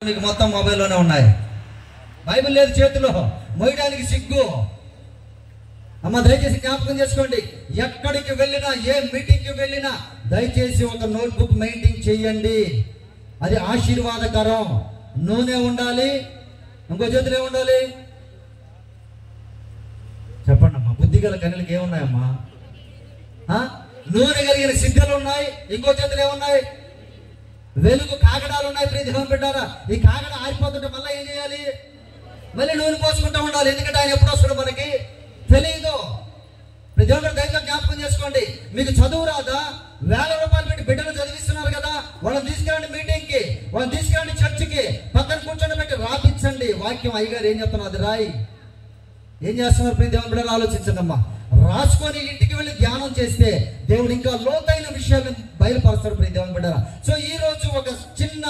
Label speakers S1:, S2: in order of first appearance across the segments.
S1: మీకు మొత్తం మొబైల్లోనే ఉన్నాయి. బైబిల్ లేదు చేతిలో, మోయడానికి సిగ్గు. అమ్మ దయచేసి జ్ఞాపకం చేసుకోండి, ఎక్కడికి వెళ్ళినా ఏ మీటింగ్కి వెళ్ళినా దయచేసి ఒక నోట్బుక్ మెయింటైన్ చేయండి. అది ఆశీర్వాదకరం. నూనె ఉండాలి, ఇంకో చేతిలో ఏముండాలి చెప్పండి అమ్మా. బుద్ధి గల కన్నులకి ఏమున్నాయమ్మా? నూనె కలిగిన సిద్ధలు ఉన్నాయి, ఇంకో చేతులు ఏమున్నాయి? వెలుగు కాగడాలు ఉన్నాయి. ప్రియ దేవుని బిడ్డారా, ఈ కాగడ ఆరిపోతుంటే మళ్ళీ ఏం చేయాలి? మళ్ళీ నూనె పోసుకుంటూ ఉండాలి. ఎందుకంటే ఆయన ఎప్పుడు వస్తాడో మనకి తెలియదు. ప్రియ దేవుని దయతో జ్ఞాపకం చేసుకోండి. మీకు చదువు రాదా? వేల రూపాయలు పెట్టి బిడ్డలు చదివిస్తున్నారు కదా, వాళ్ళని తీసుకెళ్ళండి మీటింగ్కి, వాళ్ళని తీసుకెళ్ళండి చర్చికి, పక్కన కూర్చొని పెట్టి రాపించండి. వాక్యం అయ్యగారు ఏం చెప్తున్నారు అది రాయి. ఏం చేస్తున్నారు ప్రియ దేవుని బిడ్డలు? ఆలోచించండి అమ్మా. రాసుకొని ఇంటికి వెళ్ళి ధ్యానం చేస్తే దేవుడు ఇంకా లోతైన విషయాలను బయలుపరుస్తాడు ప్రియ దేవుని బిడ్డారా. సో ఈ రోజు ఒక చిన్న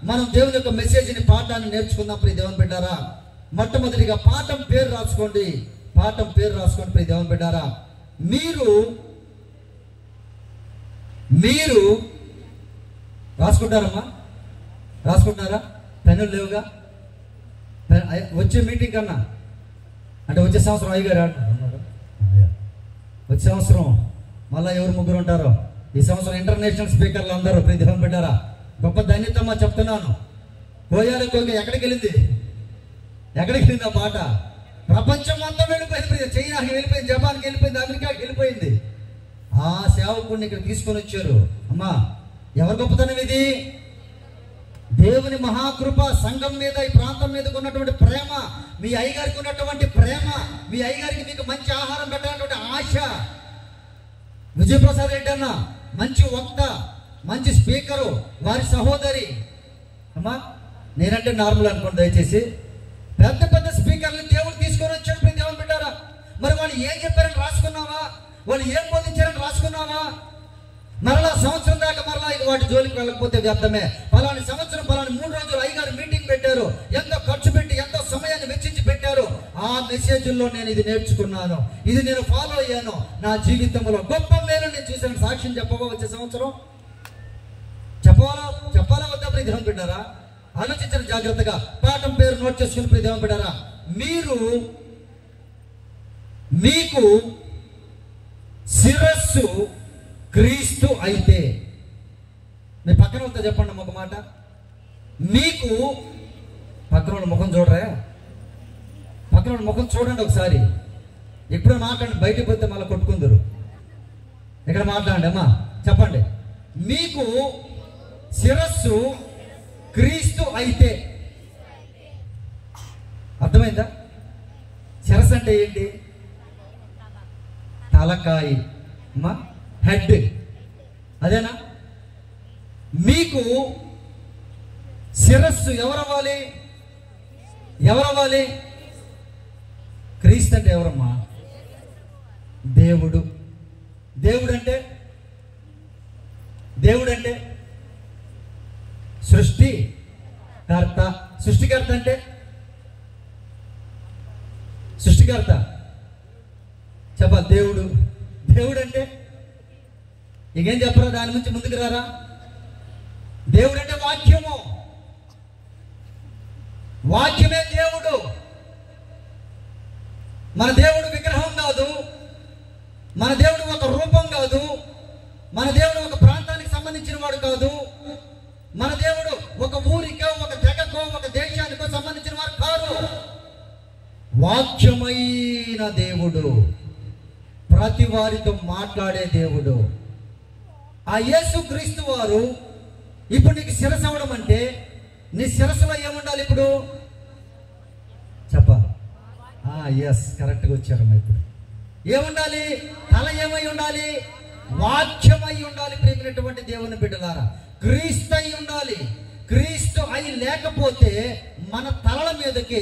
S1: మనం దేవుని యొక్క మెసేజ్ని, పాఠాన్ని నేర్చుకుందాం ప్రియ దేవుని బిడ్డారా. మొట్టమొదటిగా పాఠం పేరు రాసుకోండి. పాఠం పేరు రాసుకోండి ప్రియ దేవుని బిడ్డారా. మీరు రాసుకుంటారమ్మా? రాసుకుంటున్నారా? పెన్నులు లేవుగా? వచ్చే మీటింగ్ కన్నా అంటే వచ్చే సంవత్సరం అయ్యగారు వచ్చే సంవత్సరం మళ్ళీ ఎవరు ముగ్గురు ఉంటారో, ఈ సంవత్సరం ఇంటర్నేషనల్ స్పీకర్లు అందరూ ప్రియ దేవుని బిడ్డారా. గొప్ప ధన్యతమ్మా చెప్తున్నాను. కోయాలి కోక ఎక్కడికి వెళ్ళింది? ఎక్కడికి వెళ్ళింది ఆ పాట? ప్రపంచం మొత్తం వెళ్ళిపోయింది. చైనాకి వెళ్ళిపోయింది, జపాన్కి వెళ్ళిపోయింది, అమెరికాకి వెళ్ళిపోయింది. ఆ సేవకుడిని ఇక్కడ తీసుకొని వచ్చారు. అమ్మా ఎవరి గొప్పతనం ఇది? దేవుని మహాకృప సంఘం మీద, ఈ ప్రాంతం మీద ఉన్నటువంటి ప్రేమ, మీ అయ్యగారికి ఉన్నటువంటి ప్రేమ, మీ అయ్యగారికి మీకు మంచి ఆహారం పెట్టాలన్నటువంటి ఆశ. విజయప్రసాద్ రెడ్డి అన్న మంచి వక్త, మంచి స్పీకరు, వారి సహోదరి. అమ్మా నేనంటే నార్మల్ అనుకోండి దయచేసి. పెద్ద పెద్ద స్పీకర్లు దేవుడు తీసుకొని వచ్చాడు ప్రియ దేవుని బిడ్డారా. మరి వాళ్ళు ఏం చెప్పారని రాసుకున్నావా? వాళ్ళు ఏం బోధించారని రాసుకున్నావా? మరలా సంవత్సరం దాకా మరలా వాటి జోలికి వెళ్ళకపోతే వ్యర్థమే. పలాని సంవత్సరం పలాని 3 రోజులు అయ్యగారు మీటింగ్ పెట్టారు, ఎంతో ఖర్చు పెట్టి ఎంతో సమయాన్ని వెచ్చించి పెట్టారు. ఆ మెసేజ్లో నేను ఇది నేర్చుకున్నాను, ఇది నేను ఫాలో అయ్యాను, నా జీవితంలో గొప్ప మేలు నేను చూశాను. సాక్ష్యం చెప్పవా? వచ్చే సంవత్సరం చెప్పాలా వద్దా ప్రియ దేవుని బిడ్డారా? ఆలోచించండి జాగ్రత్తగా. పాఠం పేరు నోట్ చేసుకుని ప్రియ దేవుని బిడ్డారా. మీకు శిరస్సు క్రీస్తు అయితే, మీ పక్కన ఉంటే చెప్పండి ఒక మాట. మీకు పక్కన వాళ్ళ ముఖం చూడరా? పక్కన వాళ్ళ ముఖం చూడండి ఒకసారి. ఎప్పుడో మాట్లాడండి, బయటకు పోతే మళ్ళీ కొట్టుకుందరు. ఇక్కడ మాట్లాడండి అమ్మా, చెప్పండి. మీకు శిరస్సు క్రీస్తు అయితే. అర్థమైందా? శిరస్సు అంటే ఏంటి? తలకాయి అమ్మా, హెడ్. అదేనా? మీకు శిరస్సు ఎవరవ్వాలి? క్రీస్తు అంటే ఎవరమ్మా? దేవుడు. దేవుడు అంటే సృష్టికర్త. సృష్టికర్త అంటే చెప్పాలి. దేవుడు అంటే ఇంకేం చెప్పరా? దాని నుంచి ముందుకు రారా? దేవుడు అంటే వాక్యమే దేవుడు. మన దేవుడు విగ్రహం కాదు, మన దేవుడు ఒక రూపం కాదు, మన దేవుడు ఒక ప్రాంతానికి సంబంధించిన వాడు కాదు, మన దేవుడు ఒక ఊరికో, ఒక తెగకో, ఒక దేశానికో సంబంధించిన వాడు కాదు. వాక్యమైన దేవుడు, ప్రతి వారితో మాట్లాడే దేవుడు. ఆ యేసు క్రీస్తు వారు ఇప్పుడు నీకు శిరస్సు అవ్వడం అంటే నీ శిరస్సులో ఏముండాలి? ఇప్పుడు చెప్పాలి. ఎస్, కరెక్ట్గా వచ్చారమ్మా. ఇప్పుడు ఏముండాలి? తల ఏమై ఉండాలి? వాక్యమై ఉండాలి. ప్రేమినటువంటి దేవుని బిడ్డలారా, క్రీస్తు అయి ఉండాలి. క్రీస్తు అయి లేకపోతే మన తలల మీదకి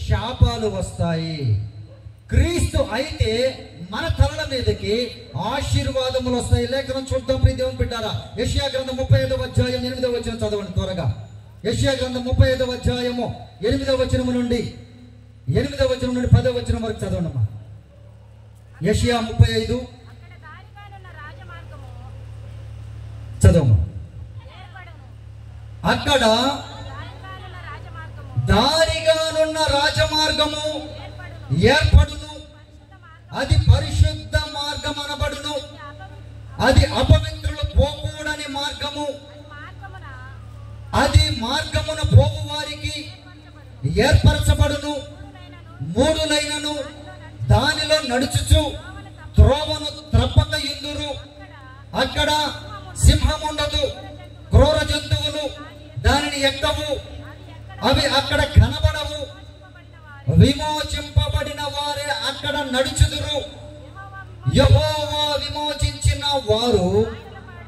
S1: శాపాలు వస్తాయి. క్రీస్తు అయితే మన తలల మీదకి ఆశీర్వాదములు వస్తాయి. లేఖనం చూద్దాం ప్రియ దేవుని బిడ్డారా. యెషయా గ్రంథం 35వ అధ్యాయం 8వ వచనం చదవండి త్వరగా. యెషయా గ్రంథం 35వ అధ్యాయము 8వ వచనం నుండి 10వ వచనం వరకు చదవండి అమ్మా. యెషయా 35 చదవమ్మా. అక్కడ దారిగానున్న రాజమార్గము ఏర్పడును, అది పరిశుద్ధ మార్గం అనబడును. అది అపవిత్రులు పోకూడని మార్గము, అది మార్గమున పోవు వారికి ఏర్పరచబడును. మూడులైనను దానిలో నడుచుచు త్రోవను త్రప్పక ఇందురు. అక్కడ సింహముండదు, క్రూర జంతువులు దానిని ఎక్కవు, అవి అక్కడ కనబడవు. విమోచింపబడిన వారే అక్కడ నడుచుదురు. యెహోవా విమోచించిన వారు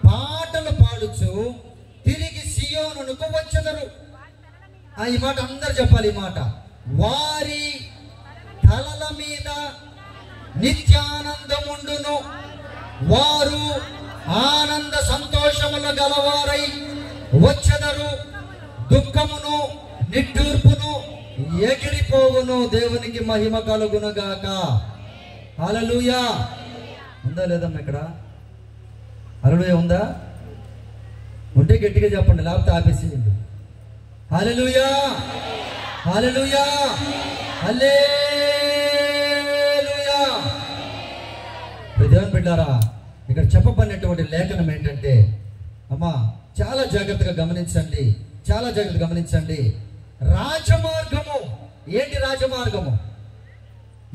S1: పాటలు పాడుచు తిరిగి సియోనుకు వచ్చెదరు. ఈ మాట అందరు చెప్పాలి. ఈ మాట, వారి తలల మీద నిత్యానందముండును. వారు ఆనంద సంతోషముల గలవారై వచ్చెదరు. దుఃఖమును నిట్టూర్పును ఎగిరిపోవును. దేవునికి మహిమ కలుగునుగాక. హల్లెలూయా. ఉందా లేదమ్మా ఇక్కడ? హల్లెలూయా ఉందా? ఉంటే గట్టిగా చెప్పండి, లేకపోతే ఆపేసేయండి. హల్లెలూయా, హల్లెలూయా, హల్లెలూయా. దేవుని బిడ్డారా, ఇక్కడ చెప్పబడినటువంటి లేఖనం ఏంటంటే, అమ్మా చాలా జాగ్రత్తగా గమనించండి, చాలా జాగ్రత్తగా గమనించండి. రాజమార్గము ఏంటి? రాజమార్గము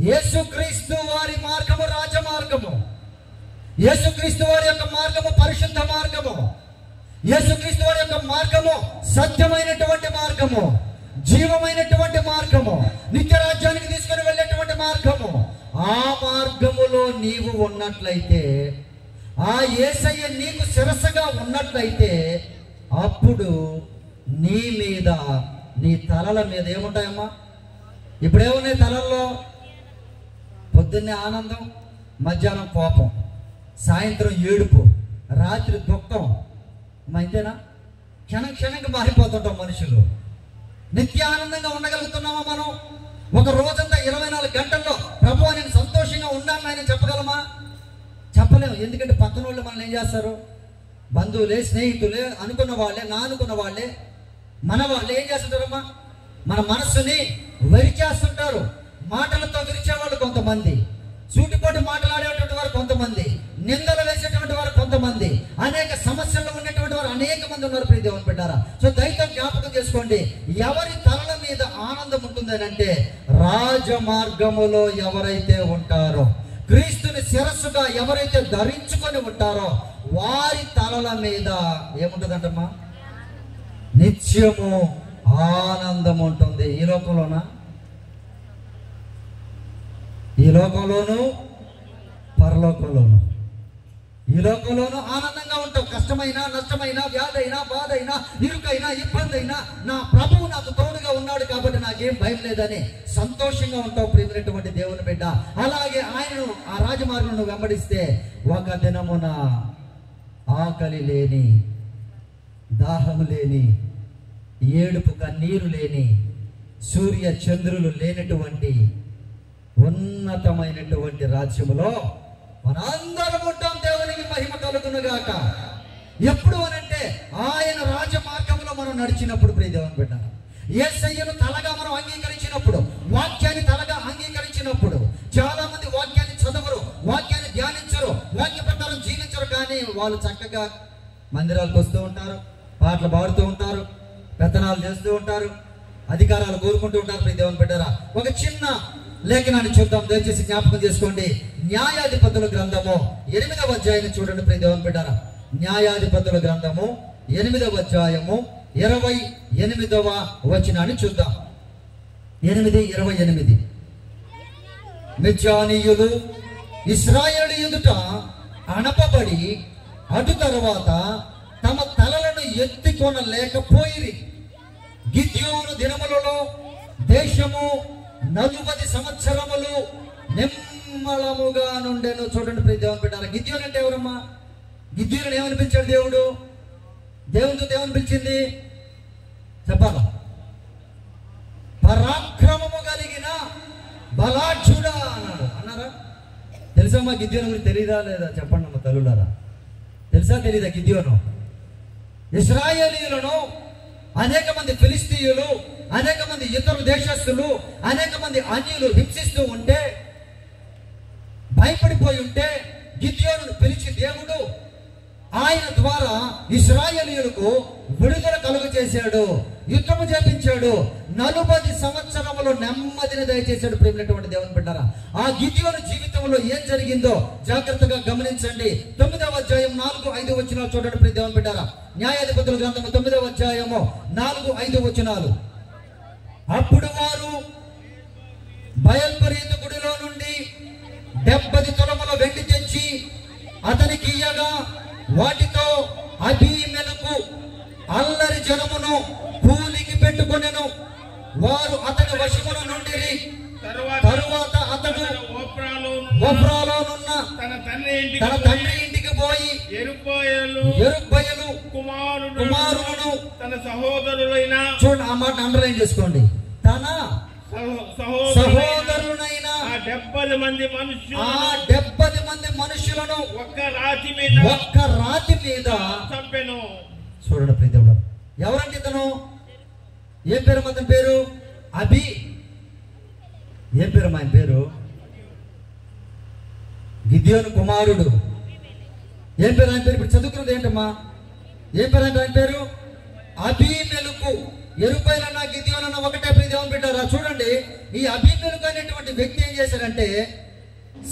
S1: యేసుక్రీస్తు వారి మార్గము రాజమార్గము. యేసుక్రీస్తు వారి యొక్క మార్గము పరిశుద్ధ మార్గము. యేసుక్రీస్తు వారి యొక్క మార్గము సత్యమైనటువంటి మార్గము, జీవమైనటువంటి మార్గము, నిత్య రాజ్యానికి తీసుకుని వెళ్ళేటువంటి మార్గము. ఆ మార్గములో నీవు ఉన్నట్లయితే, ఆ యేసయ్య నీకు శిరస్సుగా ఉన్నట్లయితే, అప్పుడు నీ మీద, నీ తలల మీద ఏముంటాయమ్మా? ఇప్పుడేమున్నాయి తలల్లో? పొద్దున్నే ఆనందం, మధ్యాహ్నం కోపం, సాయంత్రం ఏడుపు, రాత్రి దుఃఖం. ఇంతేనా? క్షణం క్షణంగా మారిపోతుంటాం మనుషులు. నిత్య ఆనందంగా ఉండగలుగుతున్నామా మనం? ఒక రోజంతా 24 గంటల్లో ప్రభు నేను సంతోషంగా ఉన్నాను ఆయన చెప్పగలమా? చెప్పలేము. ఎందుకంటే పక్కన వాళ్ళు మనల్ని ఏం చేస్తారు? బంధువులే, స్నేహితులే, అనుకున్న వాళ్ళే, నా అనుకున్న వాళ్ళే, మన వాళ్ళు ఏం చేస్తుంటారమ్మా? మన మనస్సుని విరిచేస్తుంటారు. మాటలతో విరిచేవాళ్ళు కొంతమంది, సూటిపోటు మాట్లాడేటువంటి వారు కొంతమంది, నిందలు వేసేటువంటి వారు కొంతమంది, అనేక సమస్యల్లో ఉన్నటువంటి వారు అనేక మంది ఉన్నారు. ప్రియ దేవుని బిడ్డారా, సో దయతో జ్ఞాపకం చేసుకోండి, ఎవరి తలల మీద ఆనందం ఉంటుందని అంటే, రాజమార్గములో ఎవరైతే ఉంటారో, క్రీస్తుని శిరస్సుగా ఎవరైతే ధరించుకొని ఉంటారో వారి తలల మీద ఏముంటుందంటమ్మా? నిత్యము ఆనందం ఉంటుంది. ఈ లోకంలోనా? ఈ లోకంలోను, పరలోకంలోను. ఈ లోకంలోనూ ఆనందంగా ఉంటావు. కష్టమైనా, నష్టమైనా, వ్యాధైనా, బాధైనా, ఇరుకైనా, ఇబ్బంది అయినా, నా ప్రభువు నాకు తోడుగా ఉన్నాడు కాబట్టి నాకేం భయం లేదని సంతోషంగా ఉంటావు ప్రియమైనటువంటి దేవుని బిడ్డ. అలాగే ఆయనను, ఆ రాజమార్గంను వెంబడిస్తే ఒక దినమున ఆకలి లేని, దాహము లేని, ఏడుపు కన్నీరు లేని, సూర్య చంద్రులు లేనటువంటి ఉన్నతమైనటువంటి రాజ్యములో మనందరం ఉంటాం. దేవునికి మహిమ కలుగునుగాక. ఎప్పుడు అనంటే ఆయన రాజమార్గంలో మనం నడిచినప్పుడు. ప్రియ దేవుని బిడ్డ, యేసయ్యను తలగా మనం అంగీకరించినప్పుడు, వాక్యాన్ని తలగా అంగీకరించినప్పుడు. చాలా మంది వాక్యాన్ని చదవరు, వాక్యాన్ని ధ్యానించరు, వాక్య ప్రకారం జీవించరు. కానీ వాళ్ళు చక్కగా మందిరాలకు వస్తూ ఉంటారు, పాటలు పాడుతూ ఉంటారు, పెత్తనాలు చేస్తూ ఉంటారు, అధికారాలు కోరుకుంటూ ఉంటారు. ప్రియ దేవుని బిడ్డరా, ఒక చిన్న లేఖనాన్ని చూద్దాం, దయచేసి జ్ఞాపకం చేసుకోండి. న్యాయాధిపతుల గ్రంథము 8వ అధ్యాయాన్ని చూడండి ప్రియ దేవుని బిడ్డరా. న్యాయాధిపతుల గ్రంథము 8వ అధ్యాయము 28వ వచనాన్ని చూద్దాం. 8:28. మిద్యానీయులు ఇశ్రాయేలు ఎదుట అణపబడి అటు తరువాత తమ తలలను ఎత్తికొనలేకపోయిరి. గిద్యోను దినములలో దేశము 40 సంవత్సరములు నిమ్మలముగా నుండెను. చూడండి ప్రియ దేవుని బిడ్డలారా, గిద్యోను అంటే ఎవరమ్మా? గిద్యోనుని ఏమని పిలిచాడు దేవుడు? దేవునితో ఏమని పిలిచింది చెప్పాలా? పరాక్రమము కలిగిన బలాఢ్యుడా అన్నాడు. అన్నారా? తెలుసమ్మా గిద్యోను గురించి? తెలియదా లేదా? చెప్పండి అమ్మ తల్లులారా, తెలుసా తెలీదా? గిద్యోను ఇశ్రాయేలీయులను అనేక మంది ఫిలిస్తీయులు, అనేక మంది ఇతర దేశస్తులు, అనేక మంది అన్యులు హింసిస్తూ ఉంటే, భయపడిపోయి ఉంటే గిద్యోనును పిలిచి దేవుడు ఆయన ద్వారా ఇశ్రాయేలీయులకు విడుదల కలుగ చేశాడు, యుద్ధము చేపించాడు, 40 సంవత్సరములు నెమ్మదిని దయచేశాడు. ప్రేమైనటువంటి దేవుని బిడ్డలారా, ఆ గిద్యోను జీవితంలో ఏం జరిగిందో జాగ్రత్తగా గమనించండి. 9వ అధ్యాయం 4-5 వచనాలు చూడండి. ప్రియ దేవుని బిడ్డలారా, న్యాయాధిపతుల గ్రంథము 9వ అధ్యాయము 4-5 వచనాలు. అప్పుడు వారు బయల్పరీతు గుడిలో నుండి 70 తులముల వెండి తెచ్చి అతనికి ఇయ్యగా, వాటితో అబీమెలెకు అల్లరి జనమును కూలికి పెట్టుకొనెను. వారు అతని వశమున నుండిరి. తరువాత అతడు ఒఫ్రాలోనున్న తన తండ్రి ఇంటికి పోయి యెరుబ్బయలు కుమారులను
S2: తన సహోదరులైన,
S1: చూడండి ఆ మాట అండర్లైన్ చేసుకోండి, తన సహోదరులైన
S2: 70 మంది
S1: మనుషులను
S2: ఒక్క
S1: రాతి మీద
S2: చంపెను.
S1: చూడండి ప్రియ దేవుడు, ఎవరంటే ఇతను? ఏం పేరు అతని పేరు? అబి. ఏం పేరు ఆయన పేరు? గిద్యోను కుమారుడు. ఏం పేరు ఆయన పేరు? ఇప్పుడు చదువుకున్నది ఏంటమ్మా? ఏం పేరు అంటే ఆయన పేరు? అబీమెలెకు. యెరుబ్బయలన్న గిద్యోనన్న ఒకటే ప్రియ దేవుని బిడ్డలారా. చూడండి, ఈ అబీమెలెకు అనేటువంటి వ్యక్తి ఏం చేశారంటే,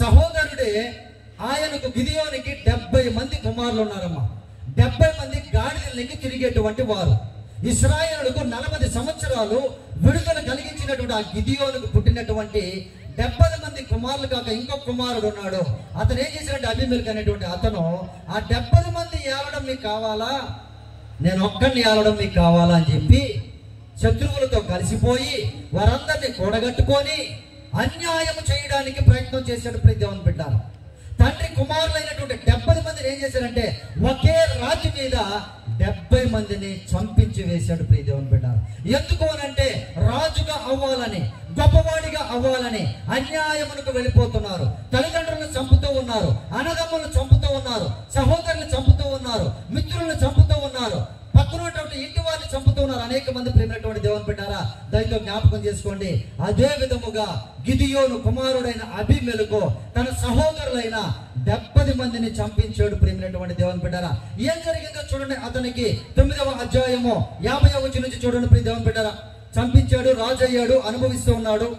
S1: సహోదరుడే ఆయనకు గిద్యోనికి 70 మంది కుమారులు ఉన్నారమ్మా. 70 మంది గాడిదలకి తిరిగేటువంటి వారు. ఇశ్రాయేలుకు 40 సంవత్సరాలు విడుదల కలిగించినటువంటి ఆ గిద్యోనుకు పుట్టినటువంటి 70 మంది కుమారులు కాక ఇంకొక కుమారుడు ఉన్నాడు. అతను ఏం చేశాడంటే, అబీమెలెకు అనేటువంటి అతను, ఆ 70 మంది ఏలడం మీకు కావాలా, నేను ఒక్కడిని ఏలడం మీకు కావాలా అని చెప్పి శత్రువులతో కలిసిపోయి వారందరినీ కూడగట్టుకొని అన్యాయం చేయడానికి ప్రయత్నం చేశాడు. ప్రియ దేవుని బిడ్డలారా, తండ్రి కుమారులైనటువంటి 70 మందిని ఏం చేశారంటే, ఒకే రాతి మీద 70 మందిని చంపించి వేశాడు. ప్రియ దేవుని బిడ్డలారా, ఎందుకు అనంటే రాజుగా అవ్వాలని, గొప్పవాడిగా అవ్వాలని అన్యాయమునకు వెళ్ళిపోతున్నారు. తల్లిదండ్రులను చంపుతూ ఉన్నారు, అన్నదమ్ములను చంపుతూ ఉన్నారు, సహోదరులను చంపుతూ ఉన్నారు, మిత్రులను చంపుతూ ఉన్నారు, పక్కనటువంటి ఇంటి వారిని చంపుతూ ఉన్నారు. అనేక మంది ప్రేమైనటువంటి దేవుని బిడ్డలారా, దయతో జ్ఞాపకం చేసుకోండి. అదే విధముగా గిద్యోను కుమారుడైన అబీమెలెకు తన సహోదరులైన 70 మందిని చంపించాడు. ప్రేమైనటువంటి దేవుని బిడ్డలారా, ఏం జరిగిందో చూడండి. అతనికి 9వ అధ్యాయము 50వ వచనం నుంచి చూడండి. ప్రియ దేవుని బిడ్డలారా, చంపించాడు, రాజు అయ్యాడు, అనుభవిస్తూ ఉన్నాడు,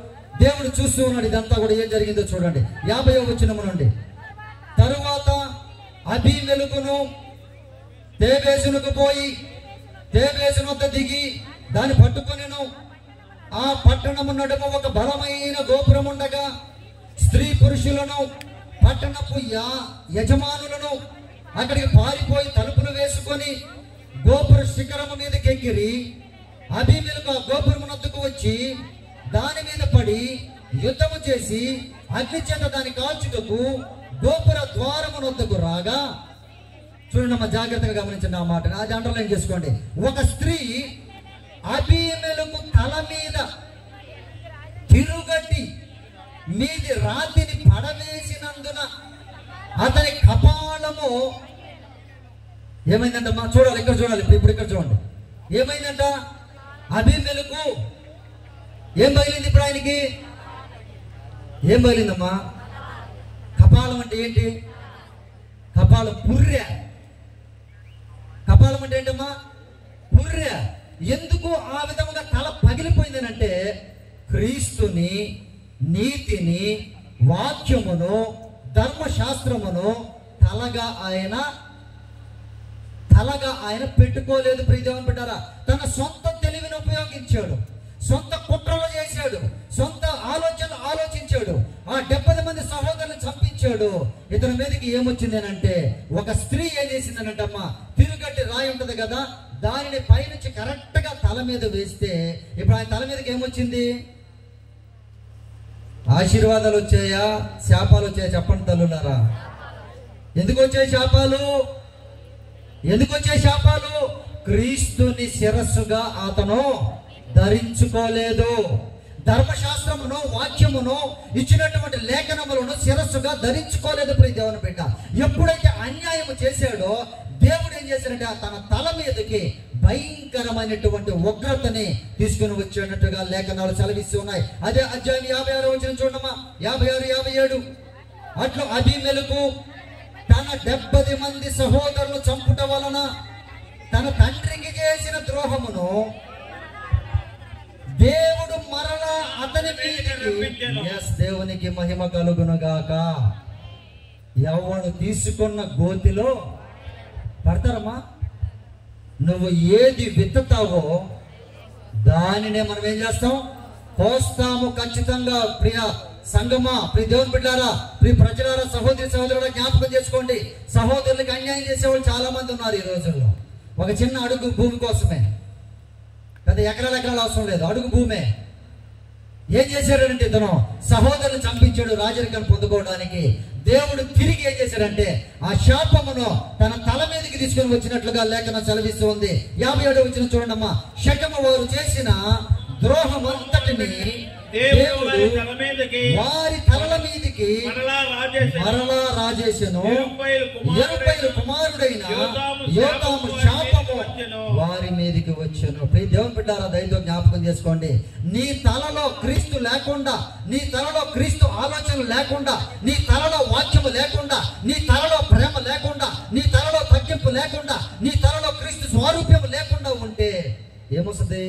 S1: దేవుడు చూస్తూ ఉన్నాడు. ఇదంతా కూడా ఏం జరిగిందో చూడండి. 50వ వచనము నుండి, తరువాత అబీమెలెకును తేబేసునకు పోయి తేబేసు వద్ద దిగి దాన్ని పట్టుకొనెను. ఆ పట్టణము నడుమ ఒక బలమైన గోపురం ఉండగా స్త్రీ పురుషులను, పట్టణపు యజమానులను అక్కడికి పారిపోయి తలుపులు వేసుకొని గోపుర శిఖరము మీదకి ఎక్కిరి. అబీమెలెకు ఆ గోపురమునొద్దకు వచ్చి దాని మీద పడి యుద్ధము చేసి అగ్ని చేత దాన్ని కాల్చుటకు గోపుర ద్వారమునొద్దకు రాగా, చూడండి అమ్మా, జాగ్రత్తగా గమనించండి ఆ మాట, అది అండర్లైన్ చేసుకోండి. ఒక స్త్రీ అబీమెలెకు తల మీద తిరుగటి మీది రాతిని పడవేసినందున అతని కపాలము ఏమైందంటమ్మా? చూడాలి, ఇక్కడ చూడాలి, ఇప్పుడు ఇక్కడ చూడండి. ఏమైందంట? అబీమెలెకు ఏం బయలుంది? ఇప్పుడు ఆయనకి ఏం బయలుందమ్మా? కపాలం అంటే ఏంటి? కపాలం పుర్రె. కపాలం అంటే ఏంటమ్మా? పుర్రె. ఎందుకు ఆ విధముగా తల పగిలిపోయిందనంటే, క్రీస్తుని, నీతిని, వాక్యమును, ధర్మశాస్త్రమును తలగా ఆయన పెట్టుకోలేదు. ప్రియ దేవుని బిడ్డలారా, తన సొంత తెలివిని ఉపయోగించాడు, సొంత కుట్రలు చేశాడు, సొంత ఆలోచనలు ఆలోచించాడు, ఆ 70 మంది సహోదరులను చంపించాడు. ఇతని మీదకి ఏమొచ్చింది అంటే, ఒక స్త్రీ ఏం చేసిందనంటమ్మా, తిరుగట్టి రాయి ఉంటది కదా, దానిని పైనుంచి కరెక్ట్ గా తల మీద వేస్తే ఇప్పుడు ఆయన తల మీదకి ఏమొచ్చింది? ఆశీర్వాదాలు వచ్చాయా, శాపాలు వచ్చాయా? చెప్పండి తల్లులారా. ఎందుకు వచ్చాయి శాపాలు? ఎందుకు వచ్చాయి శాపాలు? క్రీస్తుని శిరస్సుగా అతను ధరించుకోలేదు. ధర్మశాస్త్రమును, వాక్యమును, ఇచ్చినటువంటి లేఖనములను శిరస్సుగా ధరించుకోలేదు. ప్రియ దేవుని బిడ్డ, ఎప్పుడైతే అన్యాయం చేశాడో దేవుడు ఏం చేశాడంటే తన తల మీదకి భయంకరమైనటువంటి ఉగ్రతని తీసుకుని వచ్చేటట్టుగా లేఖనాలు సెలవిస్తూ ఉన్నాయి. అదే అధ్యాయం 56 వచనం చూడమ్మా, 56, 57. అట్లు అబీమెలెకు తన 70 మంది సహోదరులు చంపుట వలన తన తండ్రికి చేసిన ద్రోహమును దేవుడు మరలా అతని మీదికి, దేవునికి మహిమ కలుగునుగాక. ఎవడు తీసుకున్న గోతిలో పడతారమ్మా. నువ్వు ఏది విత్తుతావో దానినే మనం ఏం చేస్తాం, కోస్తాము ఖచ్చితంగా. ప్రియ సంగమా, ప్రియ దేవుని బిడ్డారా, ప్రియ ప్రజలారా, సహోదరి సహోదరుల జ్ఞాపకం చేసుకోండి. సహోదరులకు అన్యాయం చేసేవాళ్ళు చాలా మంది ఉన్నారు ఈ రోజుల్లో. ఒక చిన్న అడుగు భూమి కోసమే, పెద్ద ఎకరాలు అవసరం లేదు, అడుగు భూమే. ఏం చేశాడంటే ఇతను సహోదరులు చంపించాడు రాజరికాన్ని పొందుకోవడానికి. దేవుడు తిరిగి ఏం చేశాడంటే ఆ శాపమును తన తల మీదకి తీసుకొని వచ్చినట్లుగా లేఖనం సెలవిస్తూ ఉంది. 57 వచనం చూడండమ్మా. శకము వారు చేసిన ద్రోహం అంతటిని దేవుడు వారి తలల మీదికి మరలా రాజేశను. యెరుబ్బయలు కుమారుడైన యోతాము శాపము వారి మీదికి వచ్చెను. ప్రియ దేవుని బిడ్డారా, దయతో జ్ఞాపకం చేసుకోండి. నీ తలలో క్రీస్తు లేకుండా, నీ తలలో క్రీస్తు ఆలోచనలు లేకుండా, నీ తలలో వాక్యము లేకుండా, నీ తలలో ప్రేమ లేకుండా, నీ తలలో తగ్గింపు లేకుండా, నీ తలలో క్రీస్తు స్వారూప్యం లేకుండా ఉంటే ఏమొస్తుంది?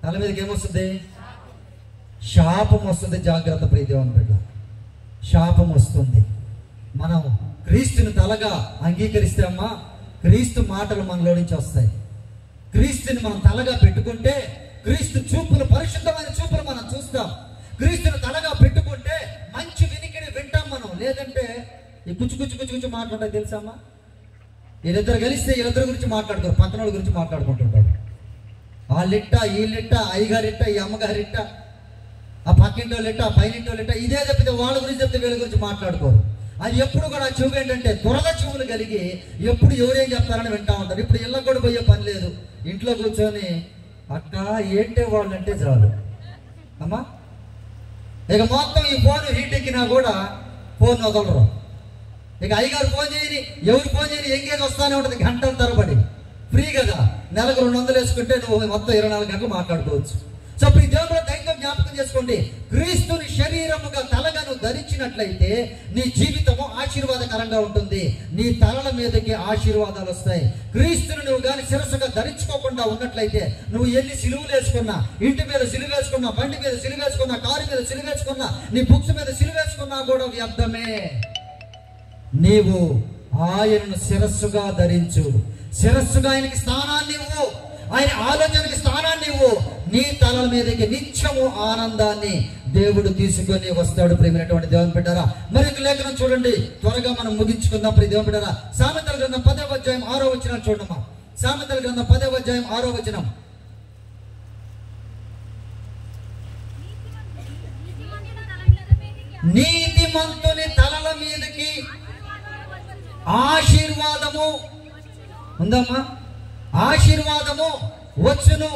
S1: తల మీదకి ఏమొస్తుంది? శాపం వస్తుంది. జాగ్రత్త ప్రియ దేవుని బిడ్డ, శాపం వస్తుంది. మనం క్రీస్తుని తలగా అంగీకరిస్తే అమ్మా, క్రీస్తు మాటలు మనలో నుంచి వస్తాయి. క్రీస్తుని మనం తలగా పెట్టుకుంటే క్రీస్తు చూపులు, పరిశుద్ధమైన చూపులు మనం చూస్తాం. క్రీస్తుని తలగా పెట్టుకుంటే మంచి వినికిడి వింటాం మనం. లేదంటే ఈ కుచ్చు మాట్లాడాలి తెలుసా అమ్మా? వీళ్ళిద్దరు కలిస్తే వీళ్ళిద్దరి గురించి మాట్లాడుతారు, పక్కన వాళ్ళ గురించి మాట్లాడుకుంటుంటారు. వాళ్ళిట్ట, వీళ్ళిట్ట, అయ్యగారిట్ట, ఈ అమ్మగారిట్ట, ఆ పక్కింటో లిట్ట, ఆ పైనింటో లిట్ట, ఇదే చెప్తే వాళ్ళ గురించి చెప్తే వీళ్ళ గురించి మాట్లాడుకోరు. అది ఎప్పుడు కూడా చెవు ఏంటంటే దురద చెవులు కలిగి ఎప్పుడు ఎవరేం చెప్తారని వింటా ఉంటారు. ఇప్పుడు ఇళ్ళకు కూడా పోయే పని లేదు, ఇంట్లో కూర్చొని అక్క ఏంటే వాళ్ళు అంటే చాలు అమ్మా. ఇక మొత్తం ఈ ఫోన్ హీట్ ఎక్కినా కూడా ఫోన్ వదలరు. ఇక అయ్యగారు ఫోన్ చేయని, ఎవరు ఫోన్ చేయని, ఎంగేజ్ వస్తానే ఉంటుంది గంటల తరబడి. ఫ్రీ కదా, నెలకు 200 వేసుకుంటే నువ్వు మొత్తం 24 గంటలు మాట్లాడుకోవచ్చు. సో ఈ దేవుడు దైత్యం జ్ఞాపకం చేసుకోండి. క్రీస్తుని శరీరముగా తలగా నువ్వు ధరించినట్లయితే నీ జీవితము ఆశీర్వాదకరంగా ఉంటుంది. నీ తలల మీదకి ఆశీర్వాదాలు వస్తాయి. క్రీస్తుని నువ్వు కానీ శిరస్సుగా ధరించుకోకుండా ఉన్నట్లయితే నువ్వు ఎన్ని సిలువలు వేసుకున్నా, ఇంటి మీద సిలువ వేసుకున్నా, బండి మీద సిలువ వేసుకున్నా, కారు మీద సిలువ వేసుకున్నా, నీ బుక్స్ మీద సిలువ వేసుకున్నా కూడా వ్యర్థమే. నీవు ఆయనను శిరస్సుగా ధరించు. శిరస్సుగా ఆయనకి స్థానాన్ని ఇవ్వు, ఆయన ఆలోచనకి స్థానాన్ని ఇవ్వు. నీ తలల మీదకి నిత్యము ఆనందాన్ని దేవుడు తీసుకొని వస్తాడు. ప్రియమైనటువంటి దేవుని బిడ్డారా, మరొక లేఖనం చూడండి, త్వరగా మనం ముగించుకుందాం. ప్రియ దేవుని బిడ్డారా, సామెతల గ్రంథం 10వ అధ్యాయం 6వ వచనం చూడమ్మా. సామెతల గ్రంథం 10వ అధ్యాయం 6వ వచనం. నీతిమంతుని తలల మీదకి ఆశీర్వాదము ఉందమ్మా, ఆశీర్వాదము వచ్చును.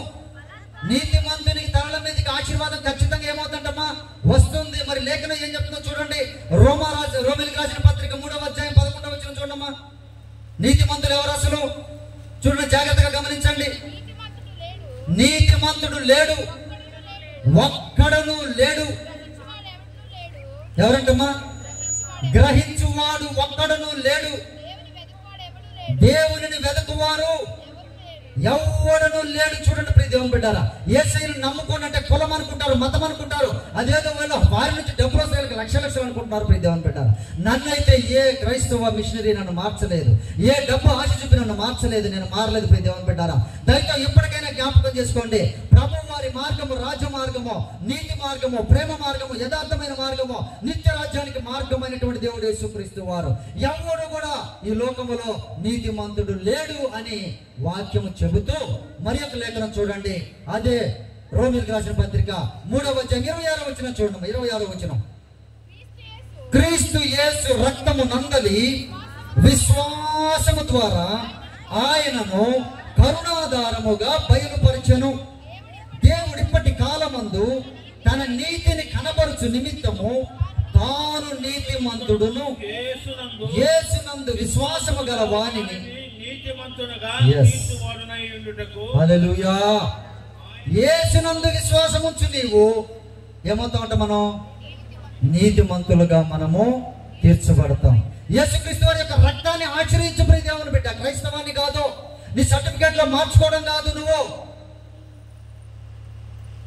S1: నీతిమంతునికి తలల మీదకి ఆశీర్వాదం ఖచ్చితంగా ఏమవుతుందమ్మా, వస్తుంది. మరి లేఖనం ఏం చెప్తుందో చూడండి. రోమిలికి రాసిన పత్రిక 3వ అధ్యాయం 11వ వచనం చూడమ్మా. నీతిమంతులు ఎవరు అసలు చూడండి, జాగ్రత్తగా గమనించండి. నీతిమంతుడు లేడు, ఒక్కడును లేడు. ఎవరంటమ్మా? గ్రహించువాడు ఒక్కడును లేడు. దేవునిని వెతుకువారు ఎవడను లేడు. చూడండి ప్రియ దేవుని బిడ్డారా, యేసయ్యను నమ్ముకున్నట్టే కులం అనుకుంటారు, మతం అనుకుంటారు. అదేదో వారి నుంచి డబ్బులు వస్తాయి, లక్షలు అనుకుంటున్నారు. ప్రియ దేవుని బిడ్డారా, నన్నైతే ఏ క్రైస్తవ మిషనరీ నన్ను మార్చలేదు, ఏ డబ్బు ఆశ చూపి నన్ను మార్చలేదు, నేను మారలేదు. ప్రియ దేవుని బిడ్డారా, దయతో ఇప్పటికైనా జ్ఞాపకం చేసుకోండి. ప్రభు వారి మార్గము రాజ్య మార్గము, నీతి మార్గము, ప్రేమ మార్గము, యథార్థమైన మార్గము, నిత్య రాజ్యానికి మార్గమైనటువంటి దేవుడు యేసుక్రీస్తు వారు. ఎవడు కూడా ఈ లోకములో నీతిమంతుడు లేడు అని వాక్యము చెబుతూ మరి ఒక లేఖనం చూడండి. అదే రోమిలికి రాసిన పత్రిక 3వ అధ్యాయం 26వ వచనం చూడండి. 26వ వచనం. క్రీస్తు యేసు రక్తము నందలి విశ్వాసము ద్వారా ఆయనను కరుణాధారముగా బయలుపరచెను. దేవుడిప్పటి కాలమందు తన నీతిని కనబరుచు నిమిత్తము తాను నీతిమంతుడును యేసునందు విశ్వాసము గల వానిని
S2: నీతిమంతునిగా
S1: Yes.
S2: తీర్చువాడునై ఉండుటకు.
S1: హల్లెలూయా. యేసునందు విశ్వాసం ఉంచు నీవు ఏమవుతామంట మనం నీతిమంతులుగా మనము తీర్చబడతాం. యేసుక్రీస్తు వారి యొక్క రక్తాన్ని ఆచరించు ప్రియ దేవుని బిడ్డ. క్రైస్తవాన్ని కాదు, నీ సర్టిఫికెట్ లో మార్చుకోవడం కాదు, నువ్వు